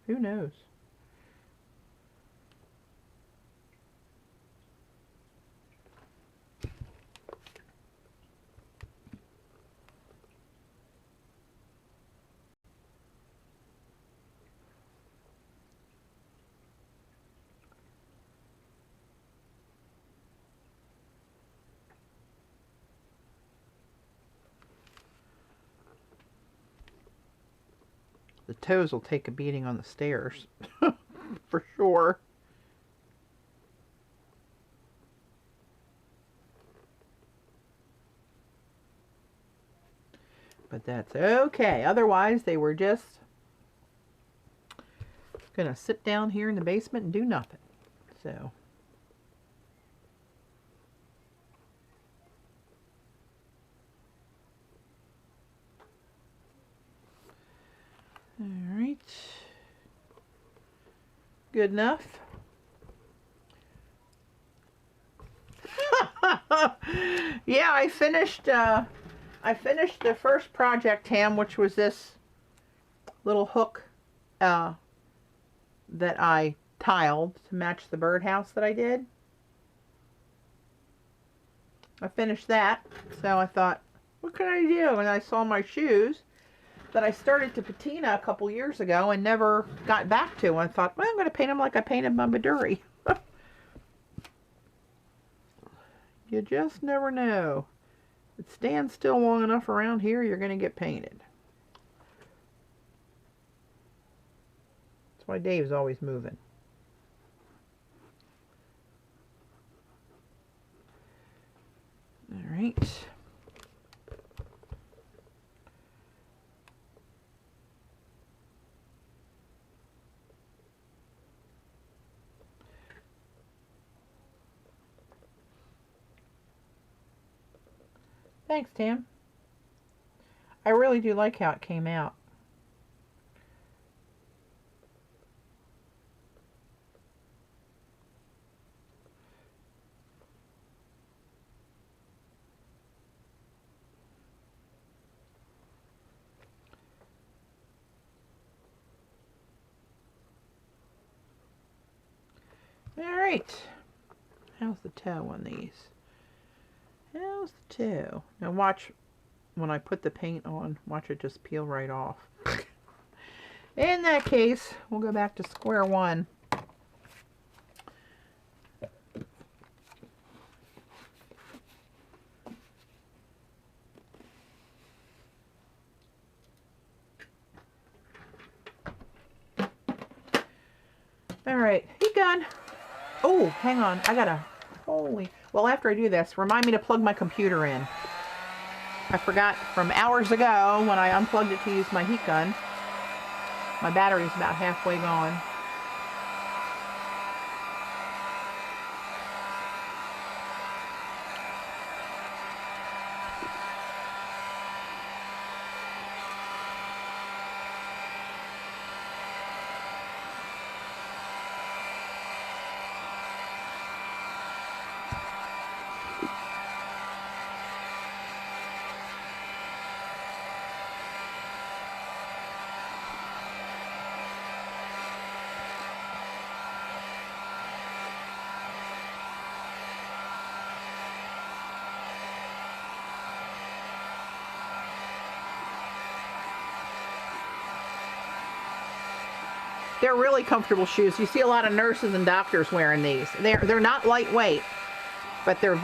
Who knows? The toes will take a beating on the stairs, for sure. But that's okay. Otherwise, they were just gonna sit down here in the basement and do nothing. So. All right. Good enough. Yeah, I finished the first project, Tam, which was this little hook that I tiled to match the birdhouse that I did. I finished that, so I thought, what can I do? And I saw my shoes that I started to patina a couple years ago and never got back to. I thought, well, I'm going to paint them like I painted my Midori. You just never know. If it stands still long enough around here, you're going to get painted. That's why Dave's always moving. All right. Thanks, Tam. I really do like how it came out. All right. How's the toe on these? How's the toe? Now watch when I put the paint on, watch it just peel right off. In that case, we'll go back to square one. All right, heat gun. Oh, hang on, I gotta, holy. Well, after I do this, remind me to plug my computer in. I forgot from hours ago when I unplugged it to use my heat gun. My battery's about halfway gone. They're really comfortable shoes. You see a lot of nurses and doctors wearing these. They're not lightweight, but they're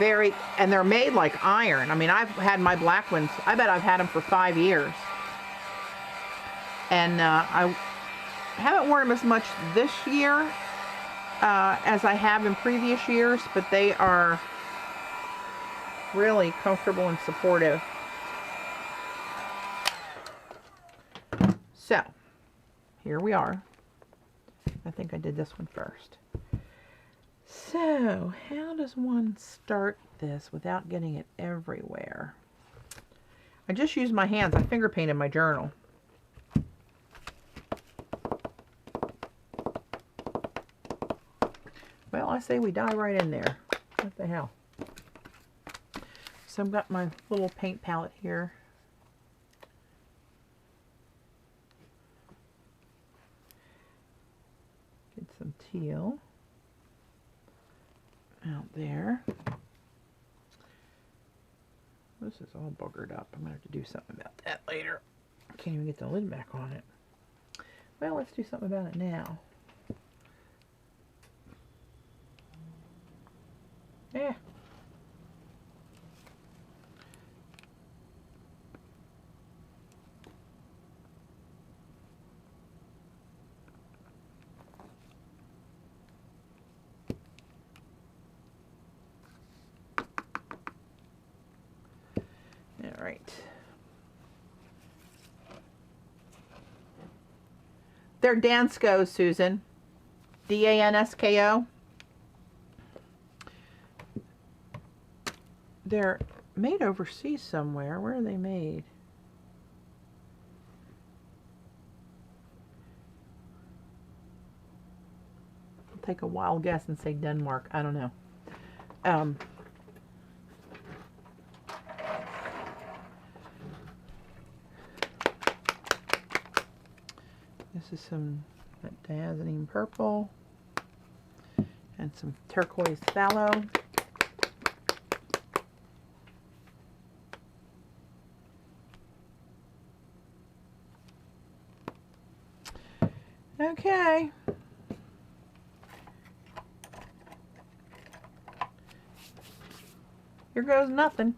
and they're made like iron. I mean, I've had my black ones. I bet I've had them for 5 years. And I haven't worn them as much this year as I have in previous years, but they are really comfortable and supportive. So, here we are. I think I did this one first. So, how does one start this without getting it everywhere? I just used my hands. I finger painted my journal. Well, I say we dive right in there. What the hell? So I've got my little paint palette here. Get some teal out there. This is all buggered up. I'm going to have to do something about that later. I can't even get the lid back on it. Well, let's do something about it now. Yeah. All right. They're Dansko, Susan. D-A-N-S-K-O. They're made overseas somewhere. Where are they made? I'll take a wild guess and say Denmark. I don't know. This is some diazonine purple and some turquoise phthalo. Okay. Here goes nothing.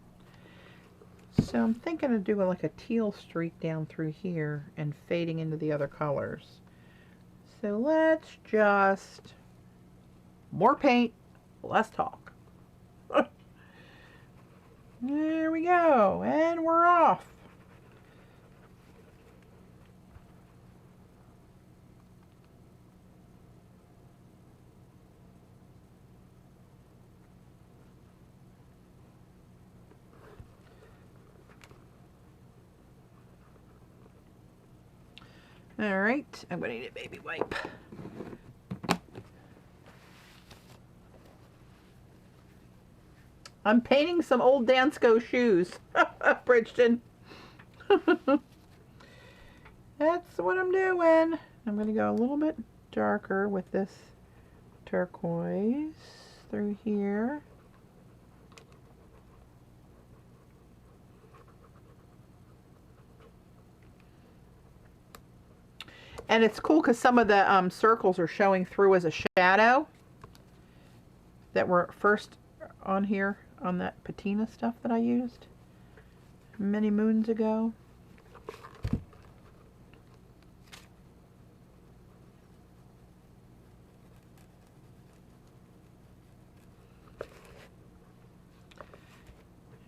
So I'm thinking of doing like a teal streak down through here and fading into the other colors. So let's just, more paint, less talk. There we go, and we're off. All right, I'm gonna need a baby wipe. I'm painting some old Dansko shoes, Bridgeton. That's what I'm doing. I'm gonna go a little bit darker with this turquoise through here. And it's cool because some of the circles are showing through as a shadow that were first on here on that patina stuff that I used many moons ago.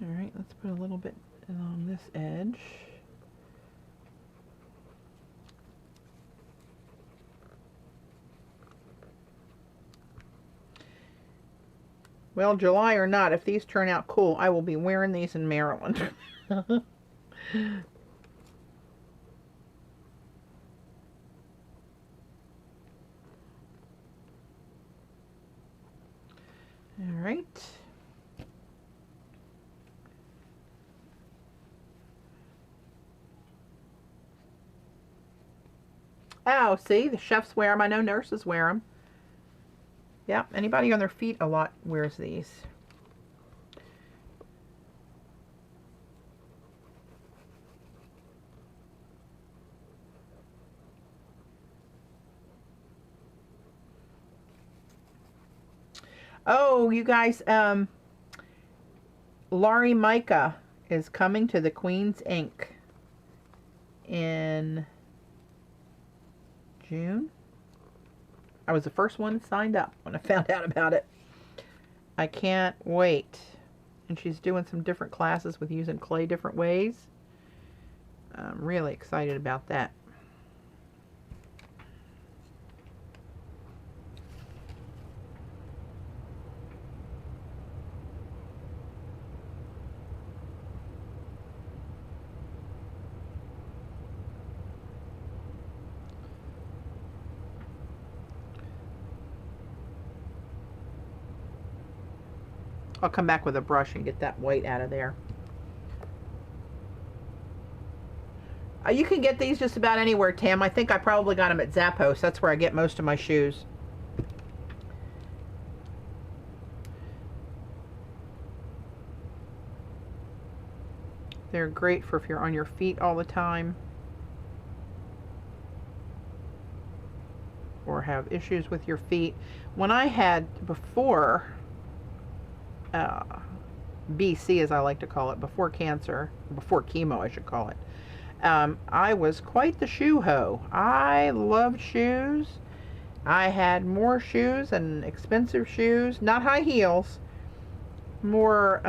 All right, let's put a little bit along this edge. Well, July or not, if these turn out cool, I will be wearing these in Maryland. All right. Oh, see, the chefs wear them. I know nurses wear them. Yeah, anybody on their feet a lot wears these. Oh, you guys, Laurie Micah is coming to the Queen's Ink in June. I was the first one signed up when I found out about it. I can't wait. And she's doing some different classes with using clay different ways. I'm really excited about that. I'll come back with a brush and get that white out of there. You can get these just about anywhere, Tam. I think I probably got them at Zappos. That's where I get most of my shoes. They're great for if you're on your feet all the time or have issues with your feet. When I had before BC, as I like to call it, before cancer, before chemo I should call it, I was quite the shoe hoe. I loved shoes. I had more shoes and expensive shoes, not high heels, more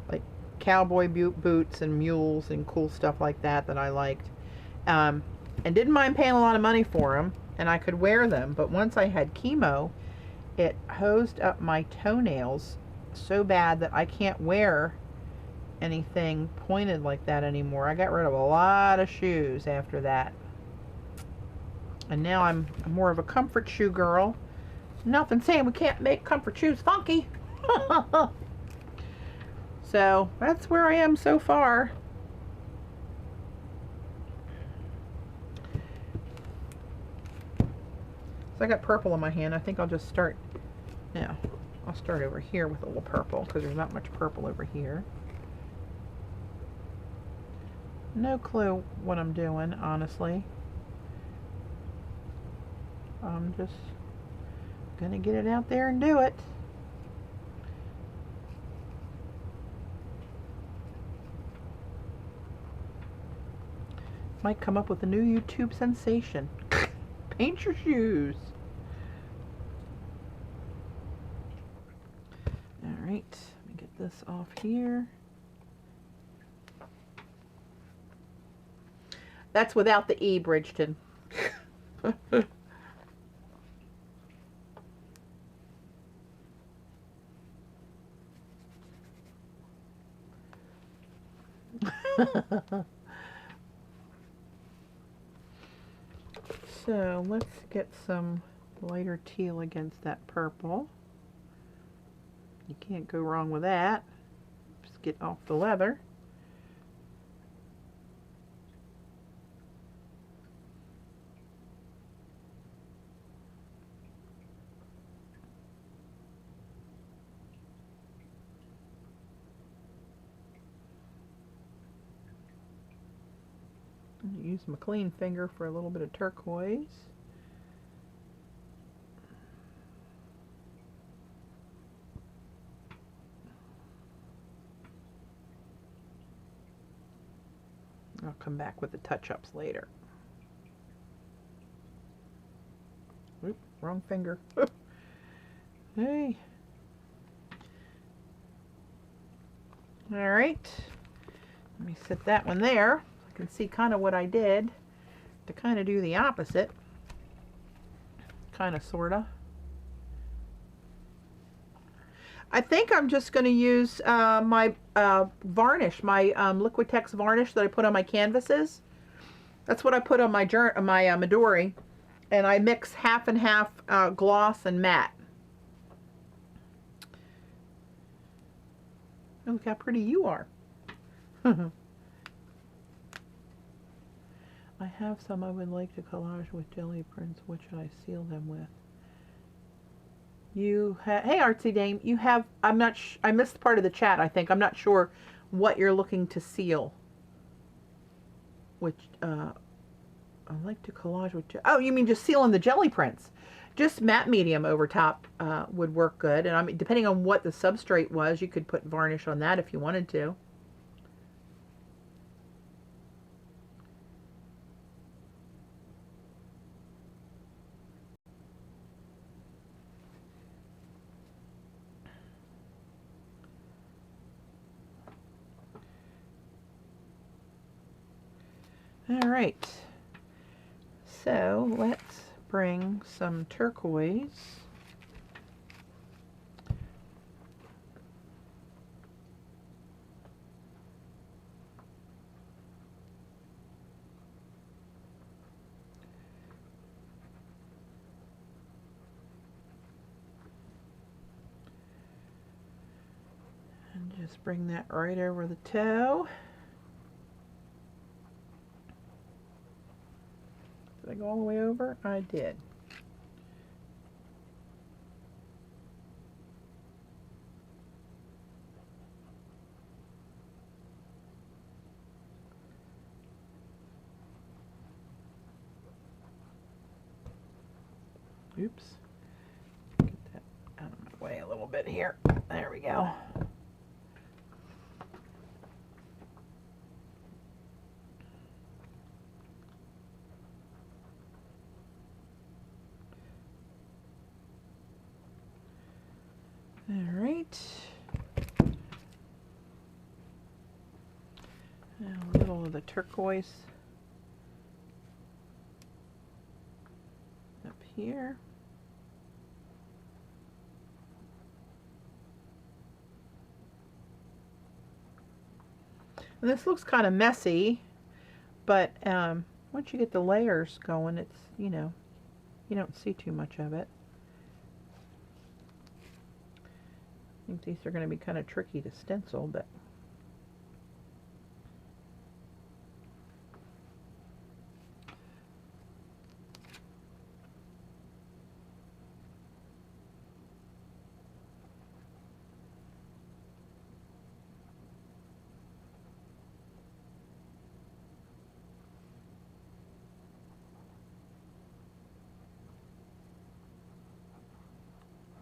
like cowboy boots and mules and cool stuff like that I liked, and didn't mind paying a lot of money for them, and I could wear them. But once I had chemo, it hosed up my toenails so bad that I can't wear anything pointed like that anymore. I got rid of a lot of shoes after that, and now I'm more of a comfort shoe girl. Nothing saying we can't make comfort shoes funky. So that's where I am so far. So I got purple in my hand. I think I'll just start now. I'll start over here with a little purple because there's not much purple over here. No clue what I'm doing, honestly. I'm just gonna get it out there and do it. Might come up with a new YouTube sensation. Paint your shoes. Alright, let me get this off here. That's without the E, Bridgeton. So let's get some lighter teal against that purple. You can't go wrong with that. Just get off the leather. Use my clean finger for a little bit of turquoise. I'll come back with the touch-ups later. Oop, wrong finger. Hey. All right. Let me set that one there. Can see kind of what I did to kind of do the opposite, kind of sorta. I think I'm just going to use my varnish, my Liquitex varnish that I put on my canvases. That's what I put on my Midori, and I mix half and half gloss and matte. Oh, look how pretty you are. I have some I would like to collage with jelly prints. What should I seal them with? Hey Artsy Dame, you have, I missed part of the chat, I think. I'm not sure what you're looking to seal. Which, I like to collage with, oh, you mean just sealing the jelly prints. Just matte medium over top would work good. And I mean, depending on what the substrate was, you could put varnish on that if you wanted to. All right, so let's bring some turquoise. And just bring that right over the toe. Did I go all the way over? I did. Oops. Get that out of my way a little bit here. There we go. All right. Now a little of the turquoise up here. And this looks kind of messy, but once you get the layers going, it's, you know, you don't see too much of it. I think these are going to be kind of tricky to stencil, but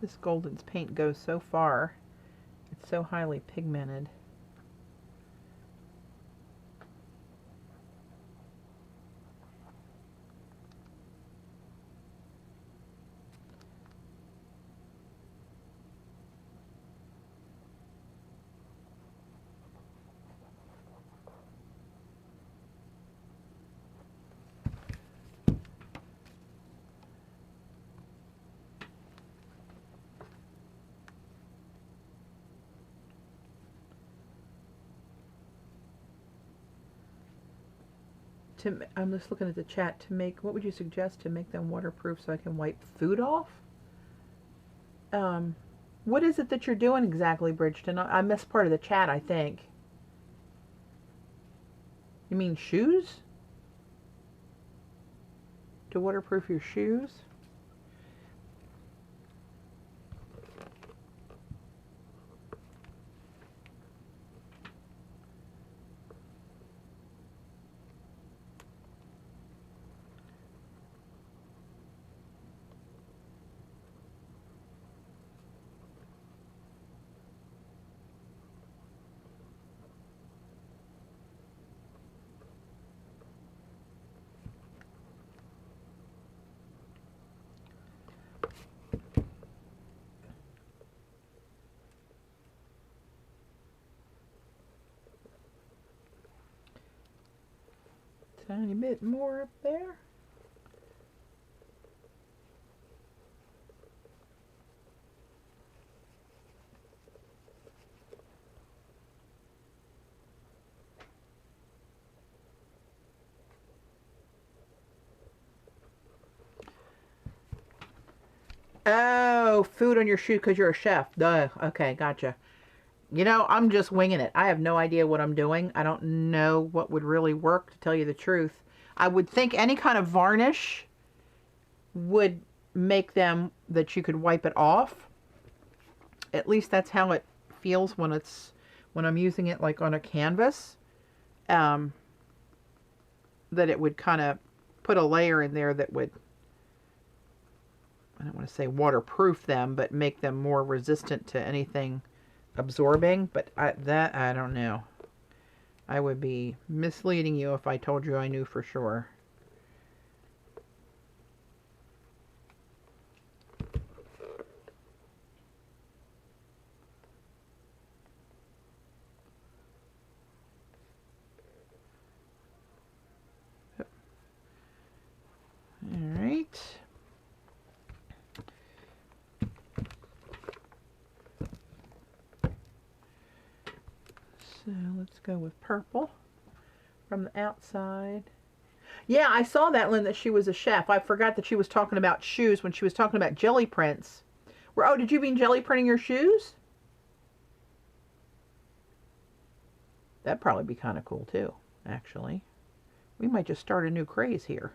this Golden's paint goes so far. It's so highly pigmented. I'm just looking at the chat. To make, what would you suggest to make them waterproof so I can wipe food off? What is it that you're doing exactly, Bridgeton? I missed part of the chat, I think. You mean shoes? To waterproof your shoes? Tiny bit more up there. Oh, food on your shoe because you're a chef. Duh. Okay, gotcha. You know, I'm just winging it. I have no idea what I'm doing. I don't know what would really work, to tell you the truth. I would think any kind of varnish would make them that you could wipe it off. At least that's how it feels when I'm using it like on a canvas. That it would kind of put a layer in there that would, I don't want to say waterproof them, but make them more resistant to anything absorbing. But I don't know. I would be misleading you if I told you I knew for sure. let's go with purple from the outside. Yeah, I saw that, Lynn, that she was a chef. I forgot that she was talking about shoes when she was talking about jelly prints. Oh, did you mean jelly printing your shoes? That'd probably be kind of cool too, actually. We might just start a new craze here.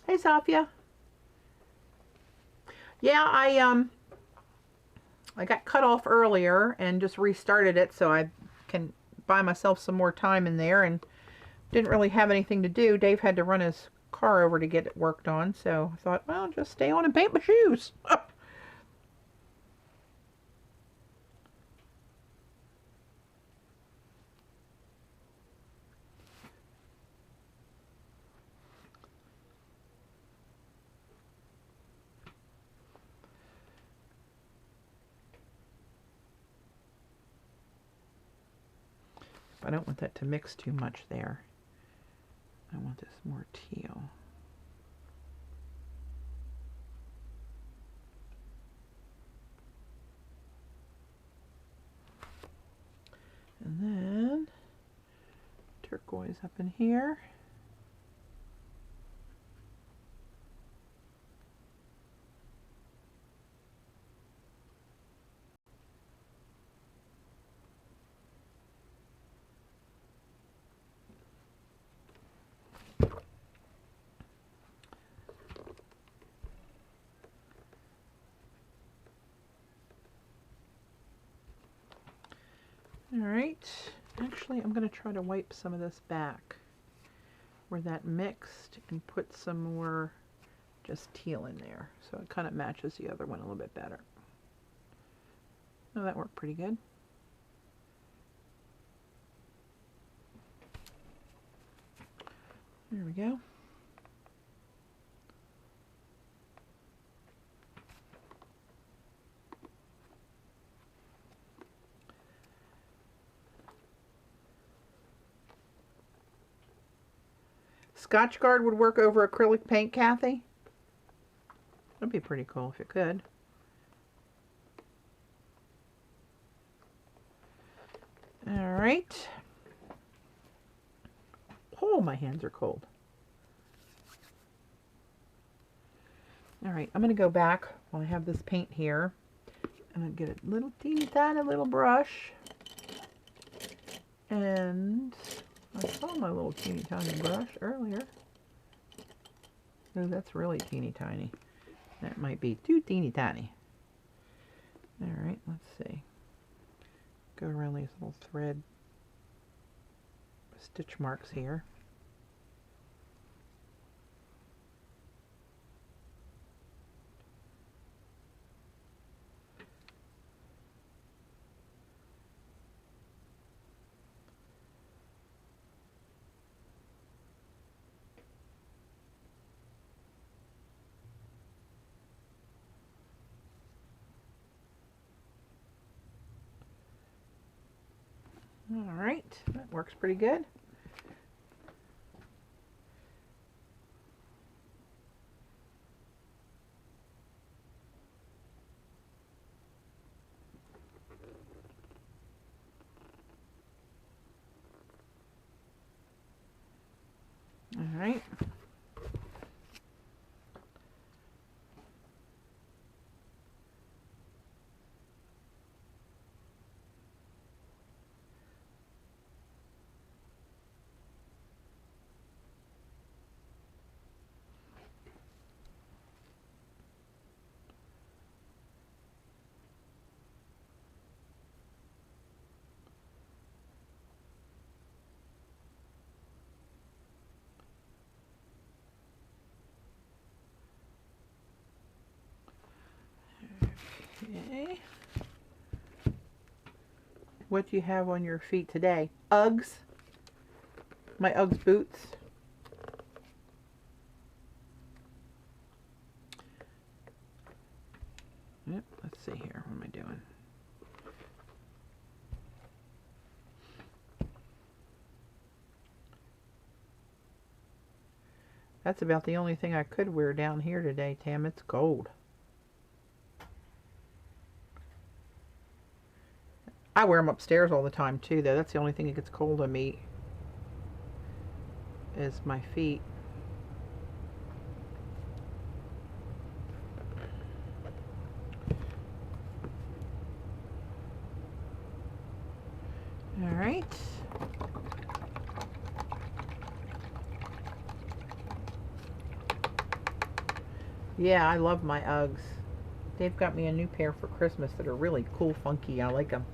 Hey, Safia. Yeah, I got cut off earlier and just restarted it so I can buy myself some more time in there, and didn't really have anything to do. Dave had to run his car over to get it worked on, so I thought, well, just stay on and paint my shoes. I don't want that to mix too much there. I want this more teal. And then turquoise up in here. All right, actually I'm going to try to wipe some of this back where that mixed and put some more just teal in there so it kind of matches the other one a little bit better. Oh, that worked pretty good. There we go. Scotchgard would work over acrylic paint, Kathy? That'd be pretty cool if it could. All right. Oh, my hands are cold. All right, I'm going to go back while I have this paint here. I'm going to get a little teeny tiny little brush. And I saw my little teeny tiny brush earlier. Oh, that's really teeny tiny. That might be too teeny tiny. All right, let's see. Go around these little thread stitch marks here. All right, that works pretty good. All right. Okay. What do you have on your feet today? Uggs? my Uggs boots. Yep, let's see here. What am I doing? That's about the only thing I could wear down here today, Tam. It's cold. I wear them upstairs all the time too, though. That's the only thing that gets cold on me is my feet. All right. Yeah, I love my Uggs. They've got me a new pair for Christmas that are really cool, funky. I like them.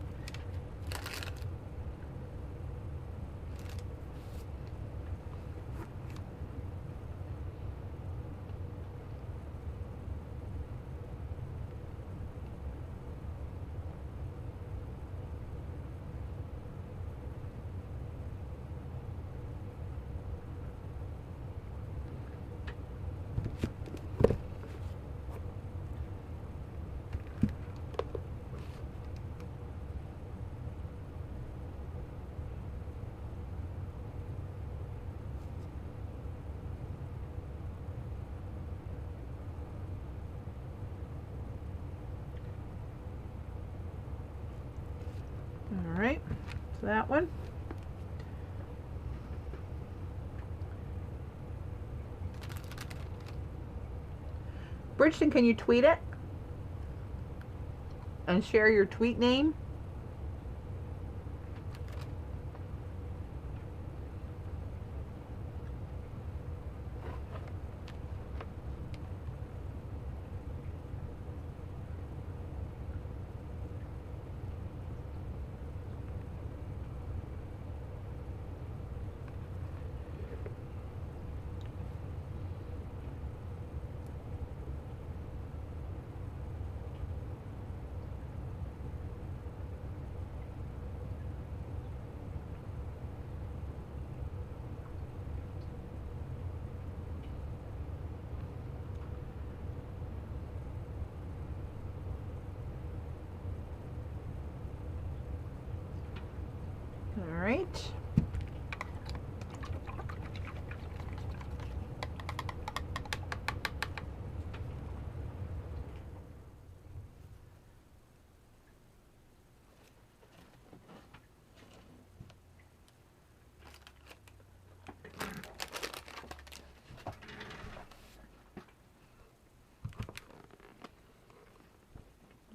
All right, so that one. Bridgeton, can you tweet it? And share your tweet name? All right.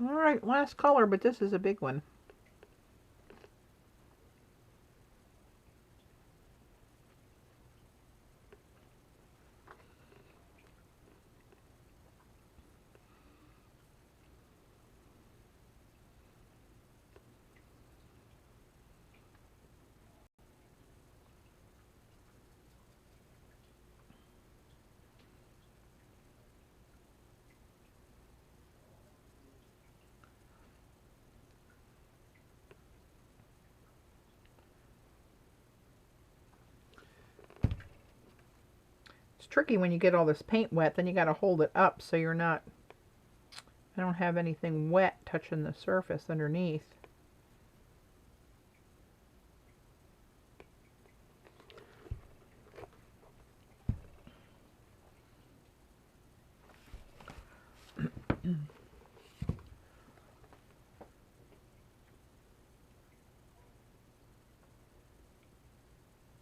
All right, last color, but this is a big one. It's tricky when you get all this paint wet, then you got to hold it up so you're not, I don't have anything wet touching the surface underneath.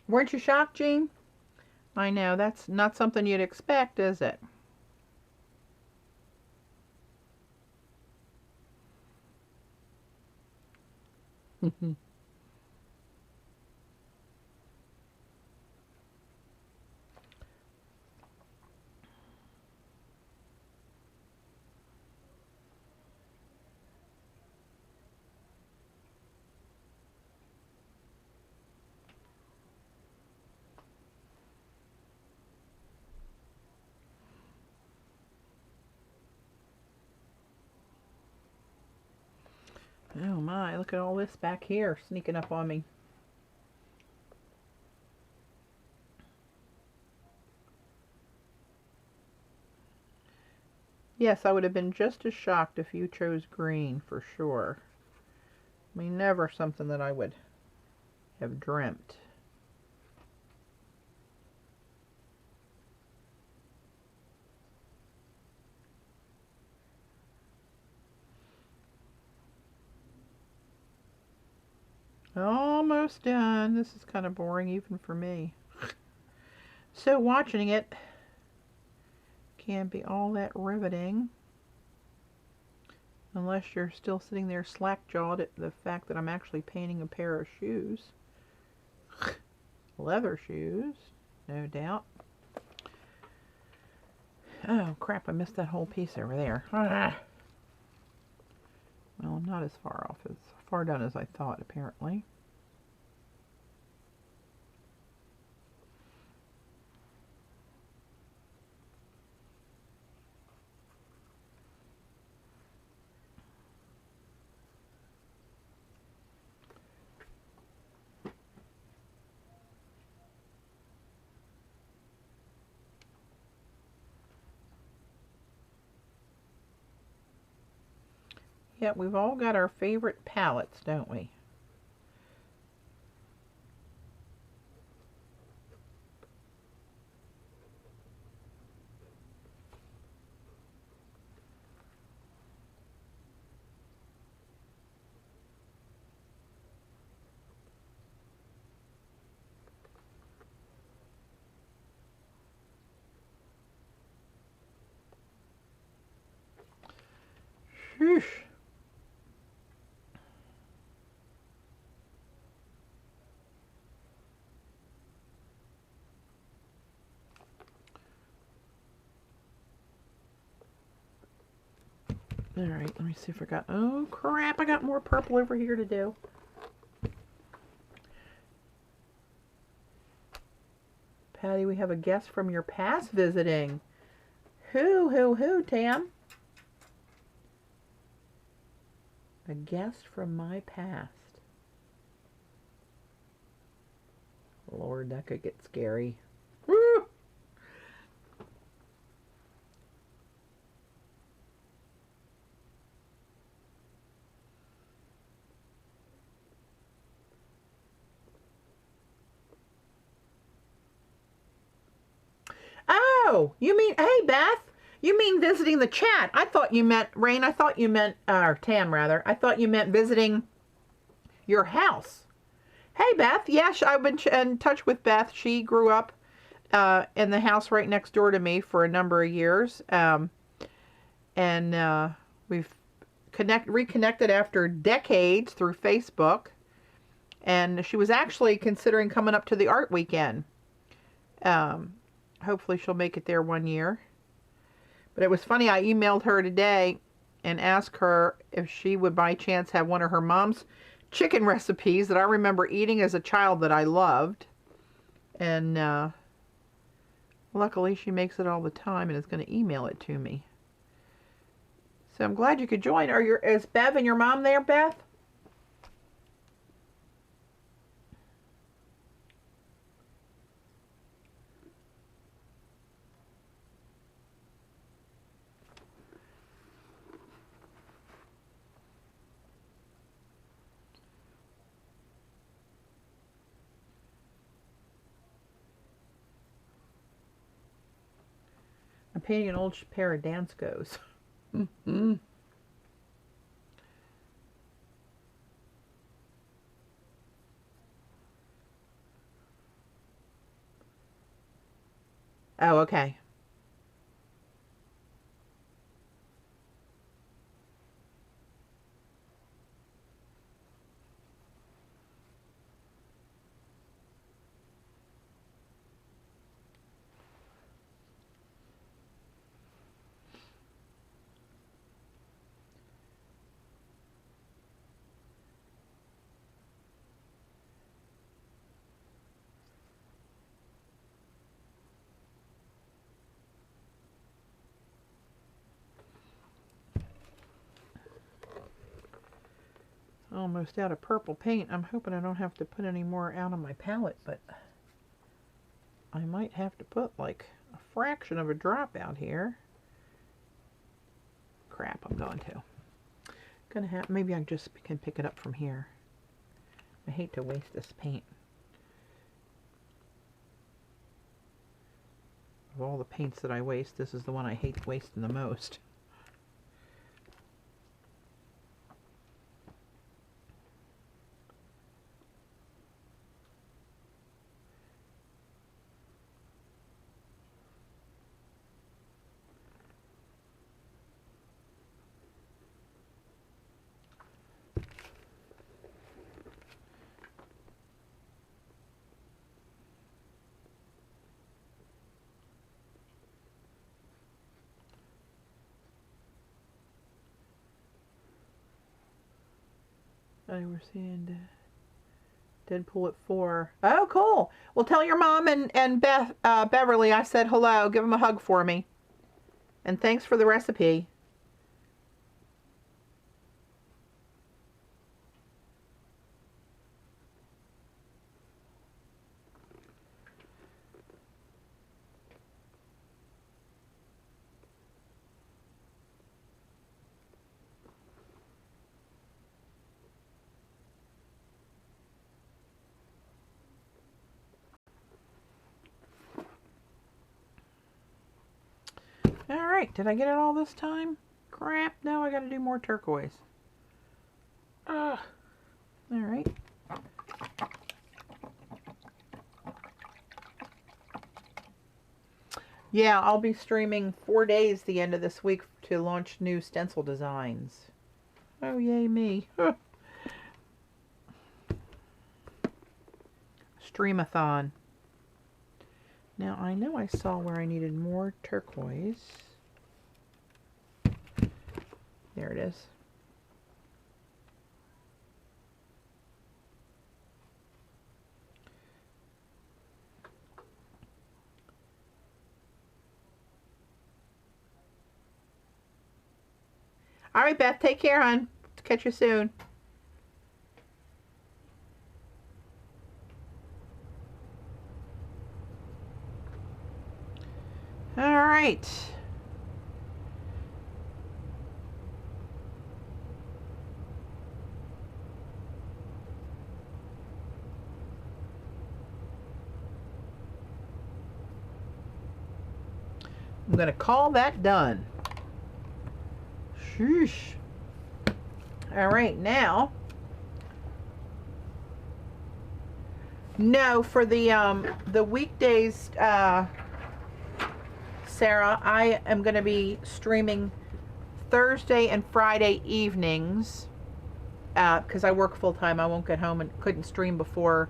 Weren't you shocked, Jean? I know, that's not something you'd expect, is it? Oh my, look at all this back here sneaking up on me. Yes, I would have been just as shocked if you chose green, for sure. I mean, never something that I would have dreamt. Almost done. This is kind of boring even for me. So watching it can't be all that riveting unless you're still sitting there slack-jawed at the fact that I'm actually painting a pair of shoes. Leather shoes, no doubt. Oh crap, I missed that whole piece over there. Ah. Well, I'm not as far done as I thought, apparently. Yeah, we've all got our favorite palettes, don't we? Sheesh. Alright, let me see if I got... Oh, crap, I got more purple over here to do. Patty, we have a guest from your past visiting. Who, Tam? A guest from my past. Lord, that could get scary. Woo! Oh, you mean, hey, Beth, you mean visiting the chat. I thought you meant, Rain, I thought you meant, or Tam, rather. I thought you meant visiting your house. Hey, Beth. Yes, I've been in touch with Beth. She grew up in the house right next door to me for a number of years. And we've reconnected after decades through Facebook. And she was actually considering coming up to the art weekend. Hopefully she'll make it there one year. But it was funny, I emailed her today and asked her if she would by chance have one of her mom's chicken recipes that I remember eating as a child that I loved. And luckily she makes it all the time and is going to email it to me. So I'm glad you could join. Is Bev and your mom there, Beth? I'm painting an old pair of Danskos. Mm-hmm. Oh, okay. Almost out of purple paint. I'm hoping I don't have to put any more out on my palette, but I might have to put like a fraction of a drop out here. crap, I'm going to. Gonna have, maybe I just can pick it up from here. I hate to waste this paint. Of all the paints that I waste, this is the one I hate wasting the most. We're seeing Deadpool at 4. Oh, cool. Well, tell your mom and Beverly I said hello. Give them a hug for me. And thanks for the recipe. Alright, did I get it all this time? Crap, no, I gotta do more turquoise. Alright. Yeah, I'll be streaming 4 days the end of this week to launch new stencil designs. Oh, yay me. Streamathon. Now, I know I saw where I needed more turquoise. There it is. All right, Beth, take care, hon. Catch you soon. All right. I'm going to call that done. Sheesh. All right, now. No, for the weekdays, Sarah, I am going to be streaming Thursday and Friday evenings because I work full time. I won't get home and couldn't stream before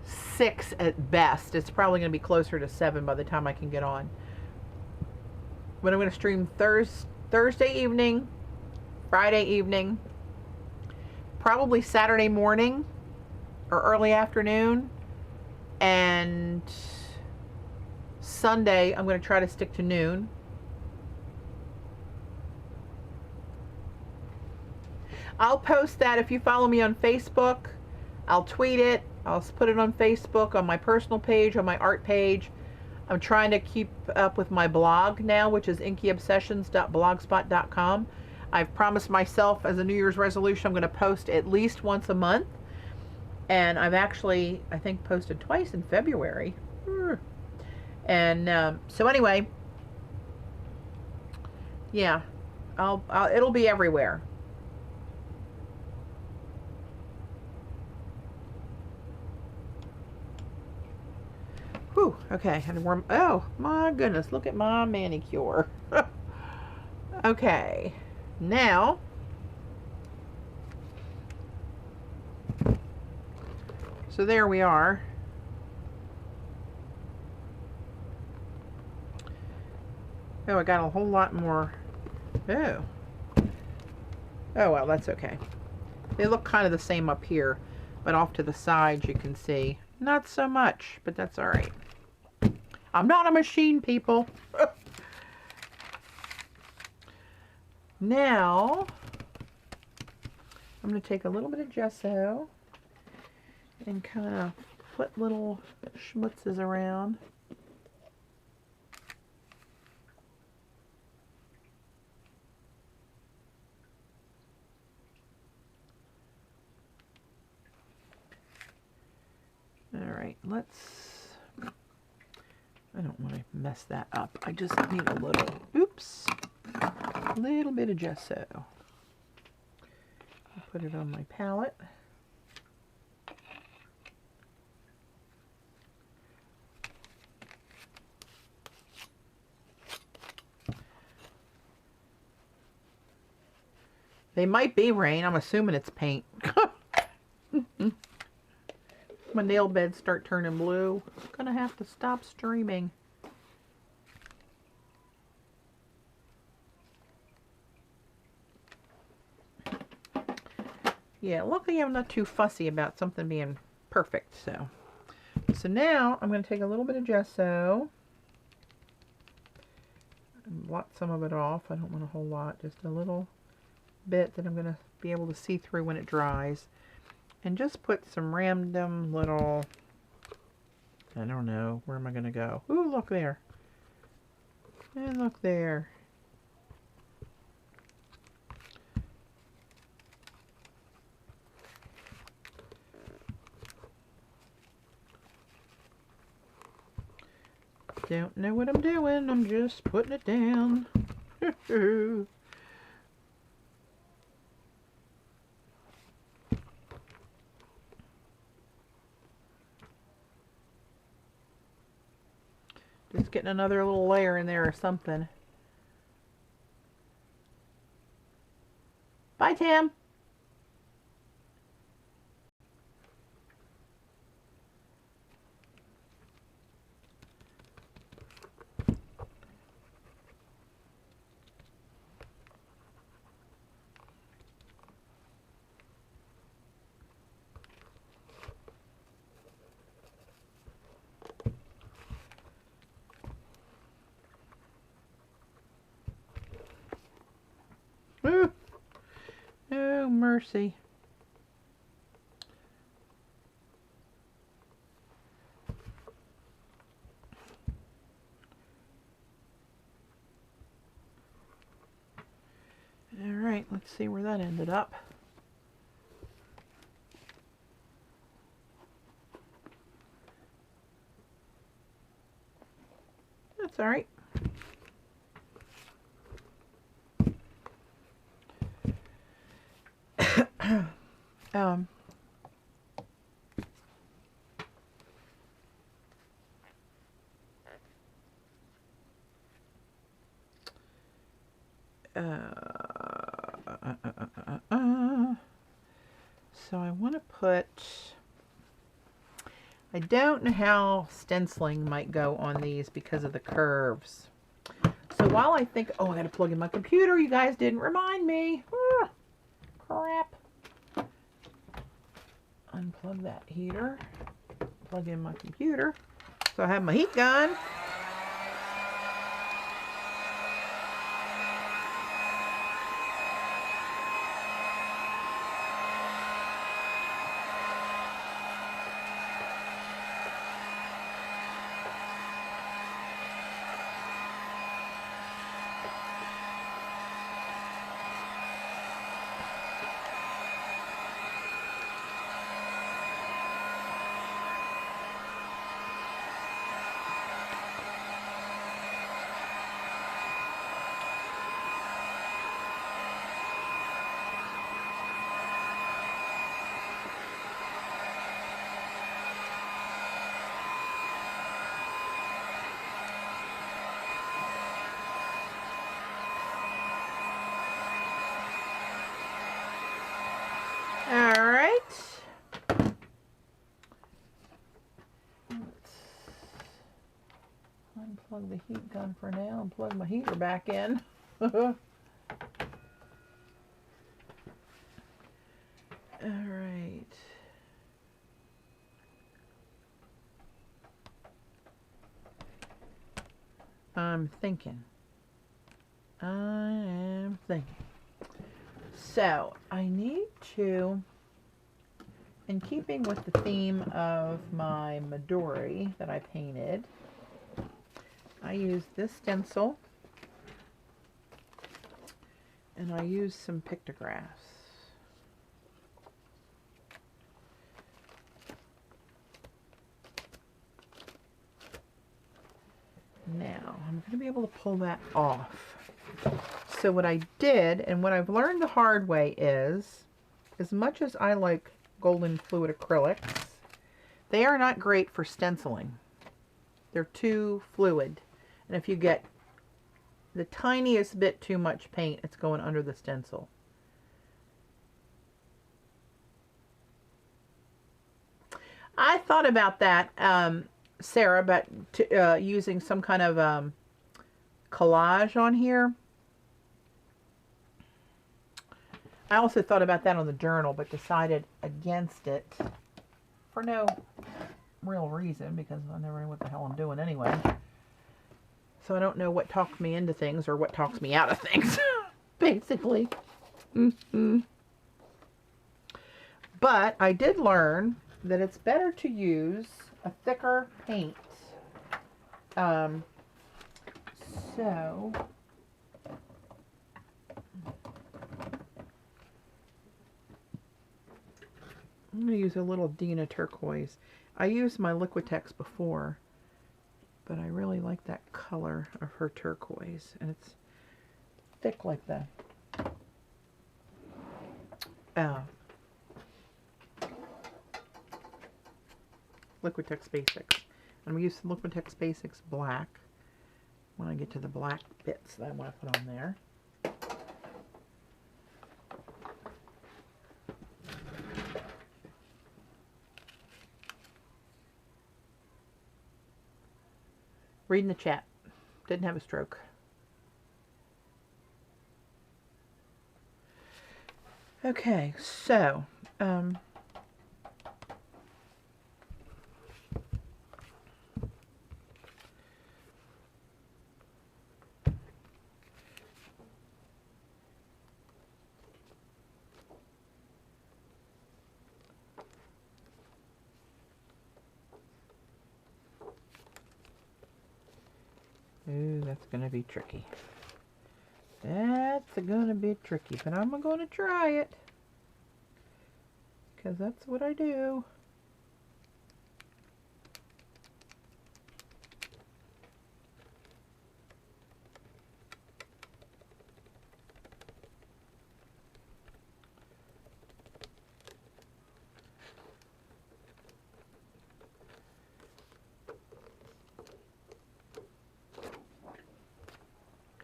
6 at best. It's probably going to be closer to 7 by the time I can get on. But I'm going to stream Thursday evening, Friday evening, probably Saturday morning or early afternoon, and Sunday I'm going to try to stick to noon. I'll post that if you follow me on Facebook. I'll tweet it. I'll put it on Facebook, on my personal page, on my art page. I'm trying to keep up with my blog now, which is inkyobsessions.blogspot.com. I've promised myself as a New Year's resolution I'm going to post at least once a month. And I've actually, I think, posted twice in February. And so anyway, yeah, it'll be everywhere. Whew, okay, and warm. Oh my goodness, look at my manicure. Okay, now so there we are. Oh, I got a whole lot more. Oh well, that's okay. They look kind of the same up here, but off to the sides you can see not so much, but that's all right. I'm not a machine, people. Now, I'm going to take a little bit of gesso and kind of put little schmutzes around. right, I don't want to mess that up. I just need a little, oops, a little bit of gesso. I'll put it on my palette. They might be rain. I'm assuming it's paint. My nail beds start turning blue. I'm gonna have to stop streaming. Yeah, luckily I'm not too fussy about something being perfect. So now I'm going to take a little bit of gesso and blot some of it off. I don't want a whole lot, just a little bit that I'm going to be able to see through when it dries. And just put some random little, I don't know, where am I going to go? Ooh, look there. And look there. Don't know what I'm doing, I'm just putting it down. Just getting another little layer in there or something. Bye, Tim. Ooh. Oh, mercy. All right, let's see where that ended up. That's all right. um, so I want to put, I don't know how stenciling might go on these because of the curves. So while I think, oh, I got to plug in my computer. You guys didn't remind me. Ah, crap. Unplug that heater. Plug in my computer. So I have my heat gun. All right. Let's unplug the heat gun for now and plug my heater back in. All right. I'm thinking. I am thinking. So I need to, in keeping with the theme of my Midori that I painted, I used this stencil and I used some pictographs. going to be able to pull that off. So what I did, and what I've learned the hard way is, as much as I like golden fluid acrylics, they are not great for stenciling. They're too fluid. And if you get the tiniest bit too much paint, it's going under the stencil. I thought about that, Sarah, but using some kind of collage on here. I also thought about that on the journal, but decided against it for no real reason, because I never know what the hell I'm doing anyway. So I don't know what talks me into things or what talks me out of things, basically. But I did learn that it's better to use a thicker paint. So I'm going to use a little Dina turquoise. I used my Liquitex before, but I really like that color of her turquoise, and it's thick like the Liquitex Basics. I'm going to use Liquitex Basics black when I get to the black bits that I want to put on there. Reading the chat. Didn't have a stroke. Okay, so ooh, that's going to be tricky. That's going to be tricky, but I'm going to try it, because that's what I do.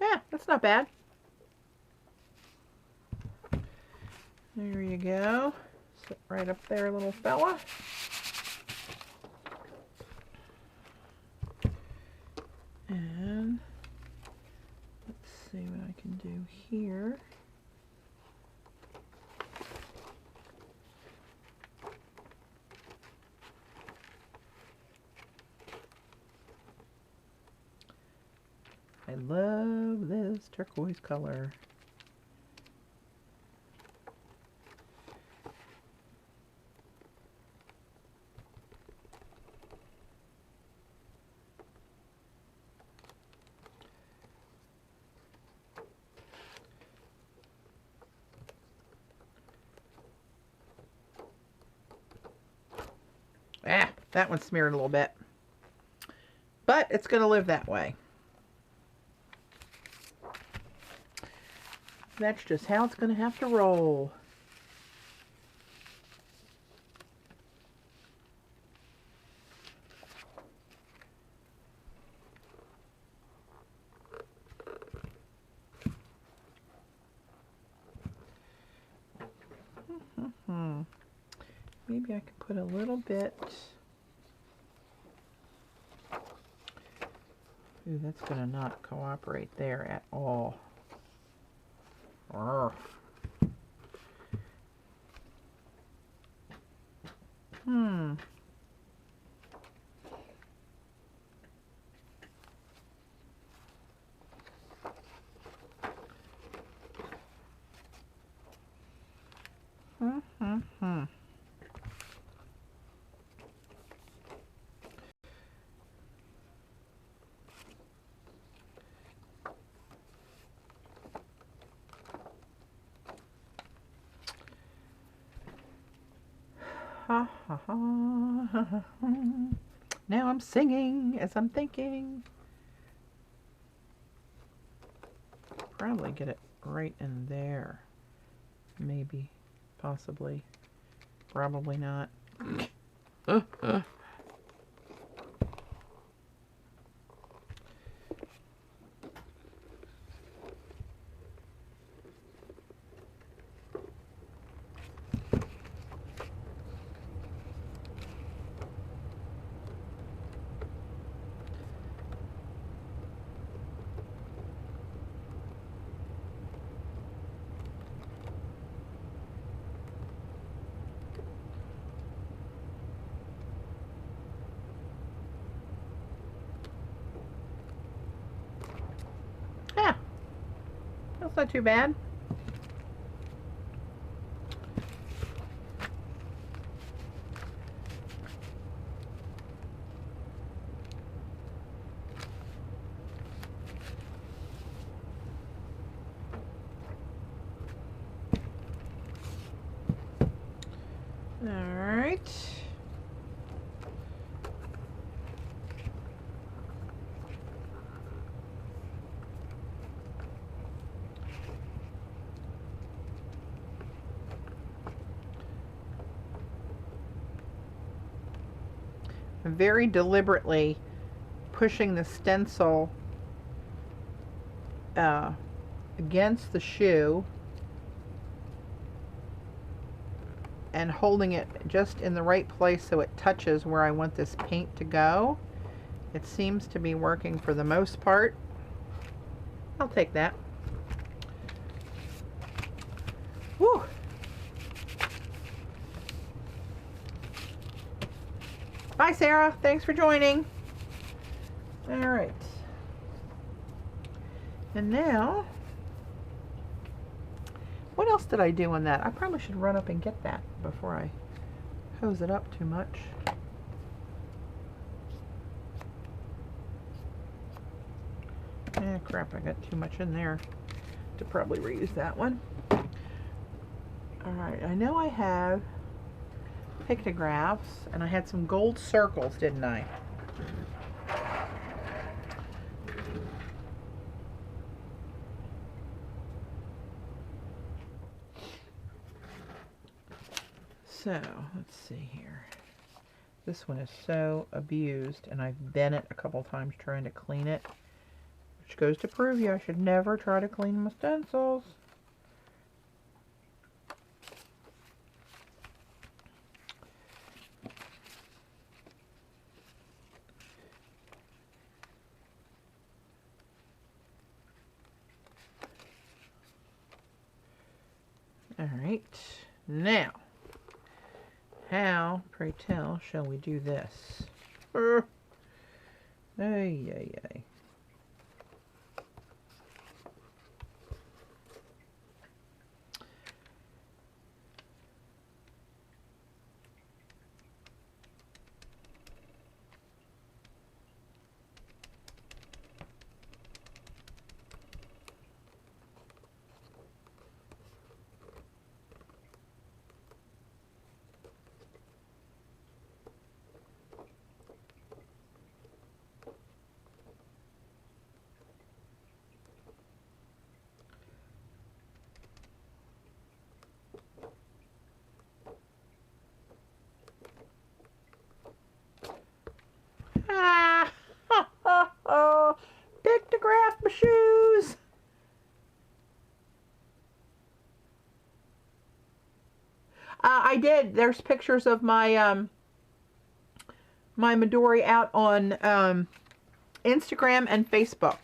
Yeah, that's not bad. There you go. Sit right up there, little fella. And let's see what I can do here. I love this turquoise color. Ah, that one smeared a little bit. But it's going to live that way. That's just how it's going to have to roll. Maybe I could put a little bit. Ooh, that's going to not cooperate there at all. Arrgh. Ha ha ha. Now I'm singing as I'm thinking. probably get it right in there. Maybe, possibly, probably not. Yeah, that's not too bad. All right. I'm very deliberately pushing the stencil against the shoe and holding it just in the right place so it touches where I want this paint to go. It seems to be working for the most part. I'll take that. Whew. Bye, Sarah. Thanks for joining. All right. And now, what else did I do on that? I probably should run up and get that before I hose it up too much. Crap, I got too much in there to probably reuse that one. Alright, I know I have pictographs, and I had some gold circles, didn't I? So, let's see here. This one is so abused, and I've bent it a couple times trying to clean it. Which goes to prove you I should never try to clean my stencils. Alright, now, how, pray tell, shall we do this? Ay, ay, ay. Pictograph my shoes. I did. There's pictures of my my Midori out on Instagram and Facebook.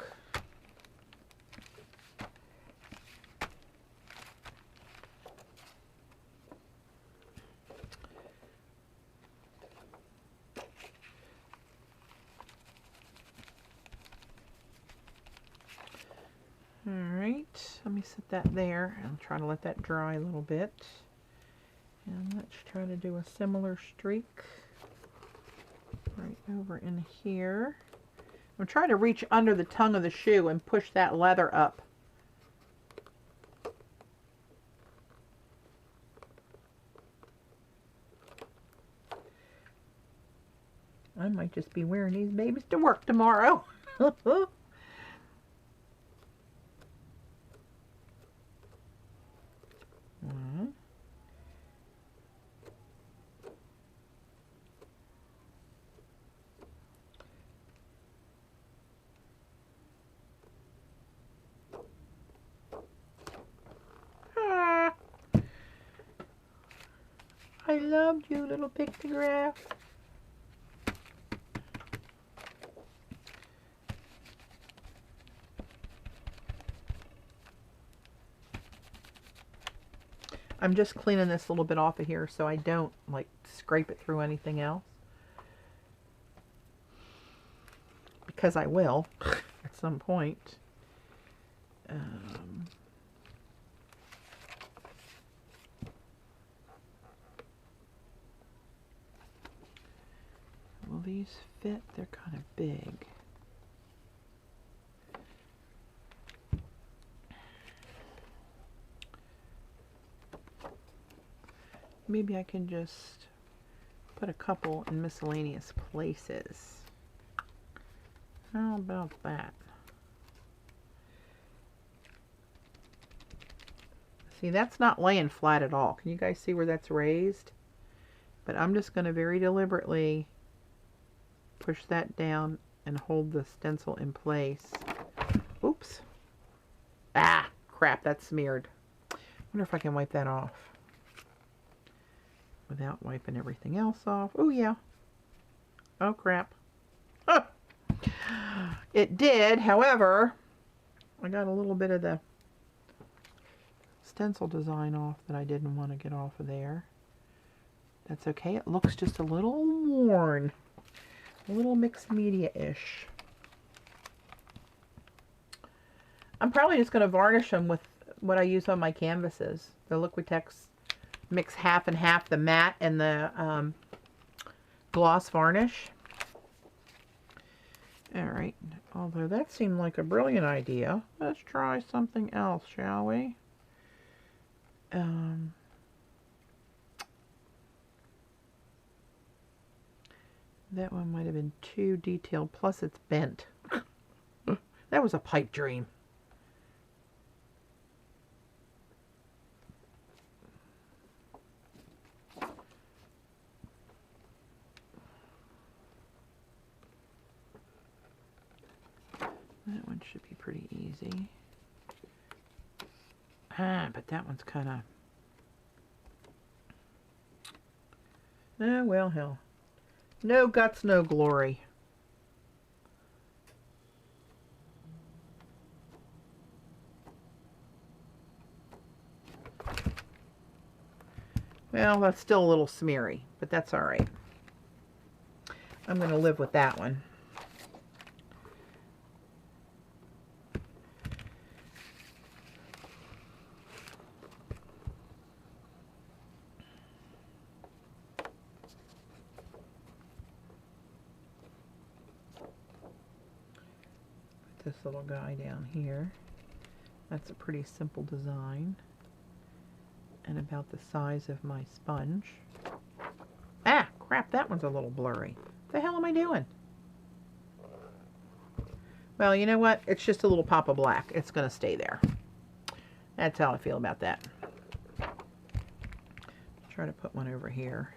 Alright, let me set that there and try to let that dry a little bit. And let's try to do a similar streak right over in here. I'm trying to reach under the tongue of the shoe and push that leather up. I might just be wearing these babies to work tomorrow. I loved you, little pictograph. I'm just cleaning this a little bit off of here so I don't like scrape it through anything else. Because I will at some point. Will these fit? They're kind of big. Maybe I can just put a couple in miscellaneous places. How about that? See, that's not laying flat at all. Can you guys see where that's raised? But I'm just going to very deliberately push that down and hold the stencil in place. Oops. Ah, crap, that's smeared. I wonder if I can wipe that off without wiping everything else off. Oh, yeah. Oh, crap. Oh. It did, however, I got a little bit of the stencil design off that I didn't want to get off of there. That's okay. It looks just a little worn. A little mixed media-ish. I'm probably just going to varnish them with what I use on my canvases. The Liquitex Mix half and half, the matte and the gloss varnish. Alright, although that seemed like a brilliant idea. Let's try something else, shall we? That one might have been too detailed, plus it's bent. That was a pipe dream. That one should be pretty easy. Ah, but that one's kind of... Oh, well, hell. No guts, no glory. Well, that's still a little smeary, but that's all right. I'm going to live with that one. This little guy down here. That's a pretty simple design and about the size of my sponge. Ah, crap, that one's a little blurry. What the hell am I doing? Well, you know what? It's just a little pop of black. It's going to stay there. That's how I feel about that. Try to put one over here.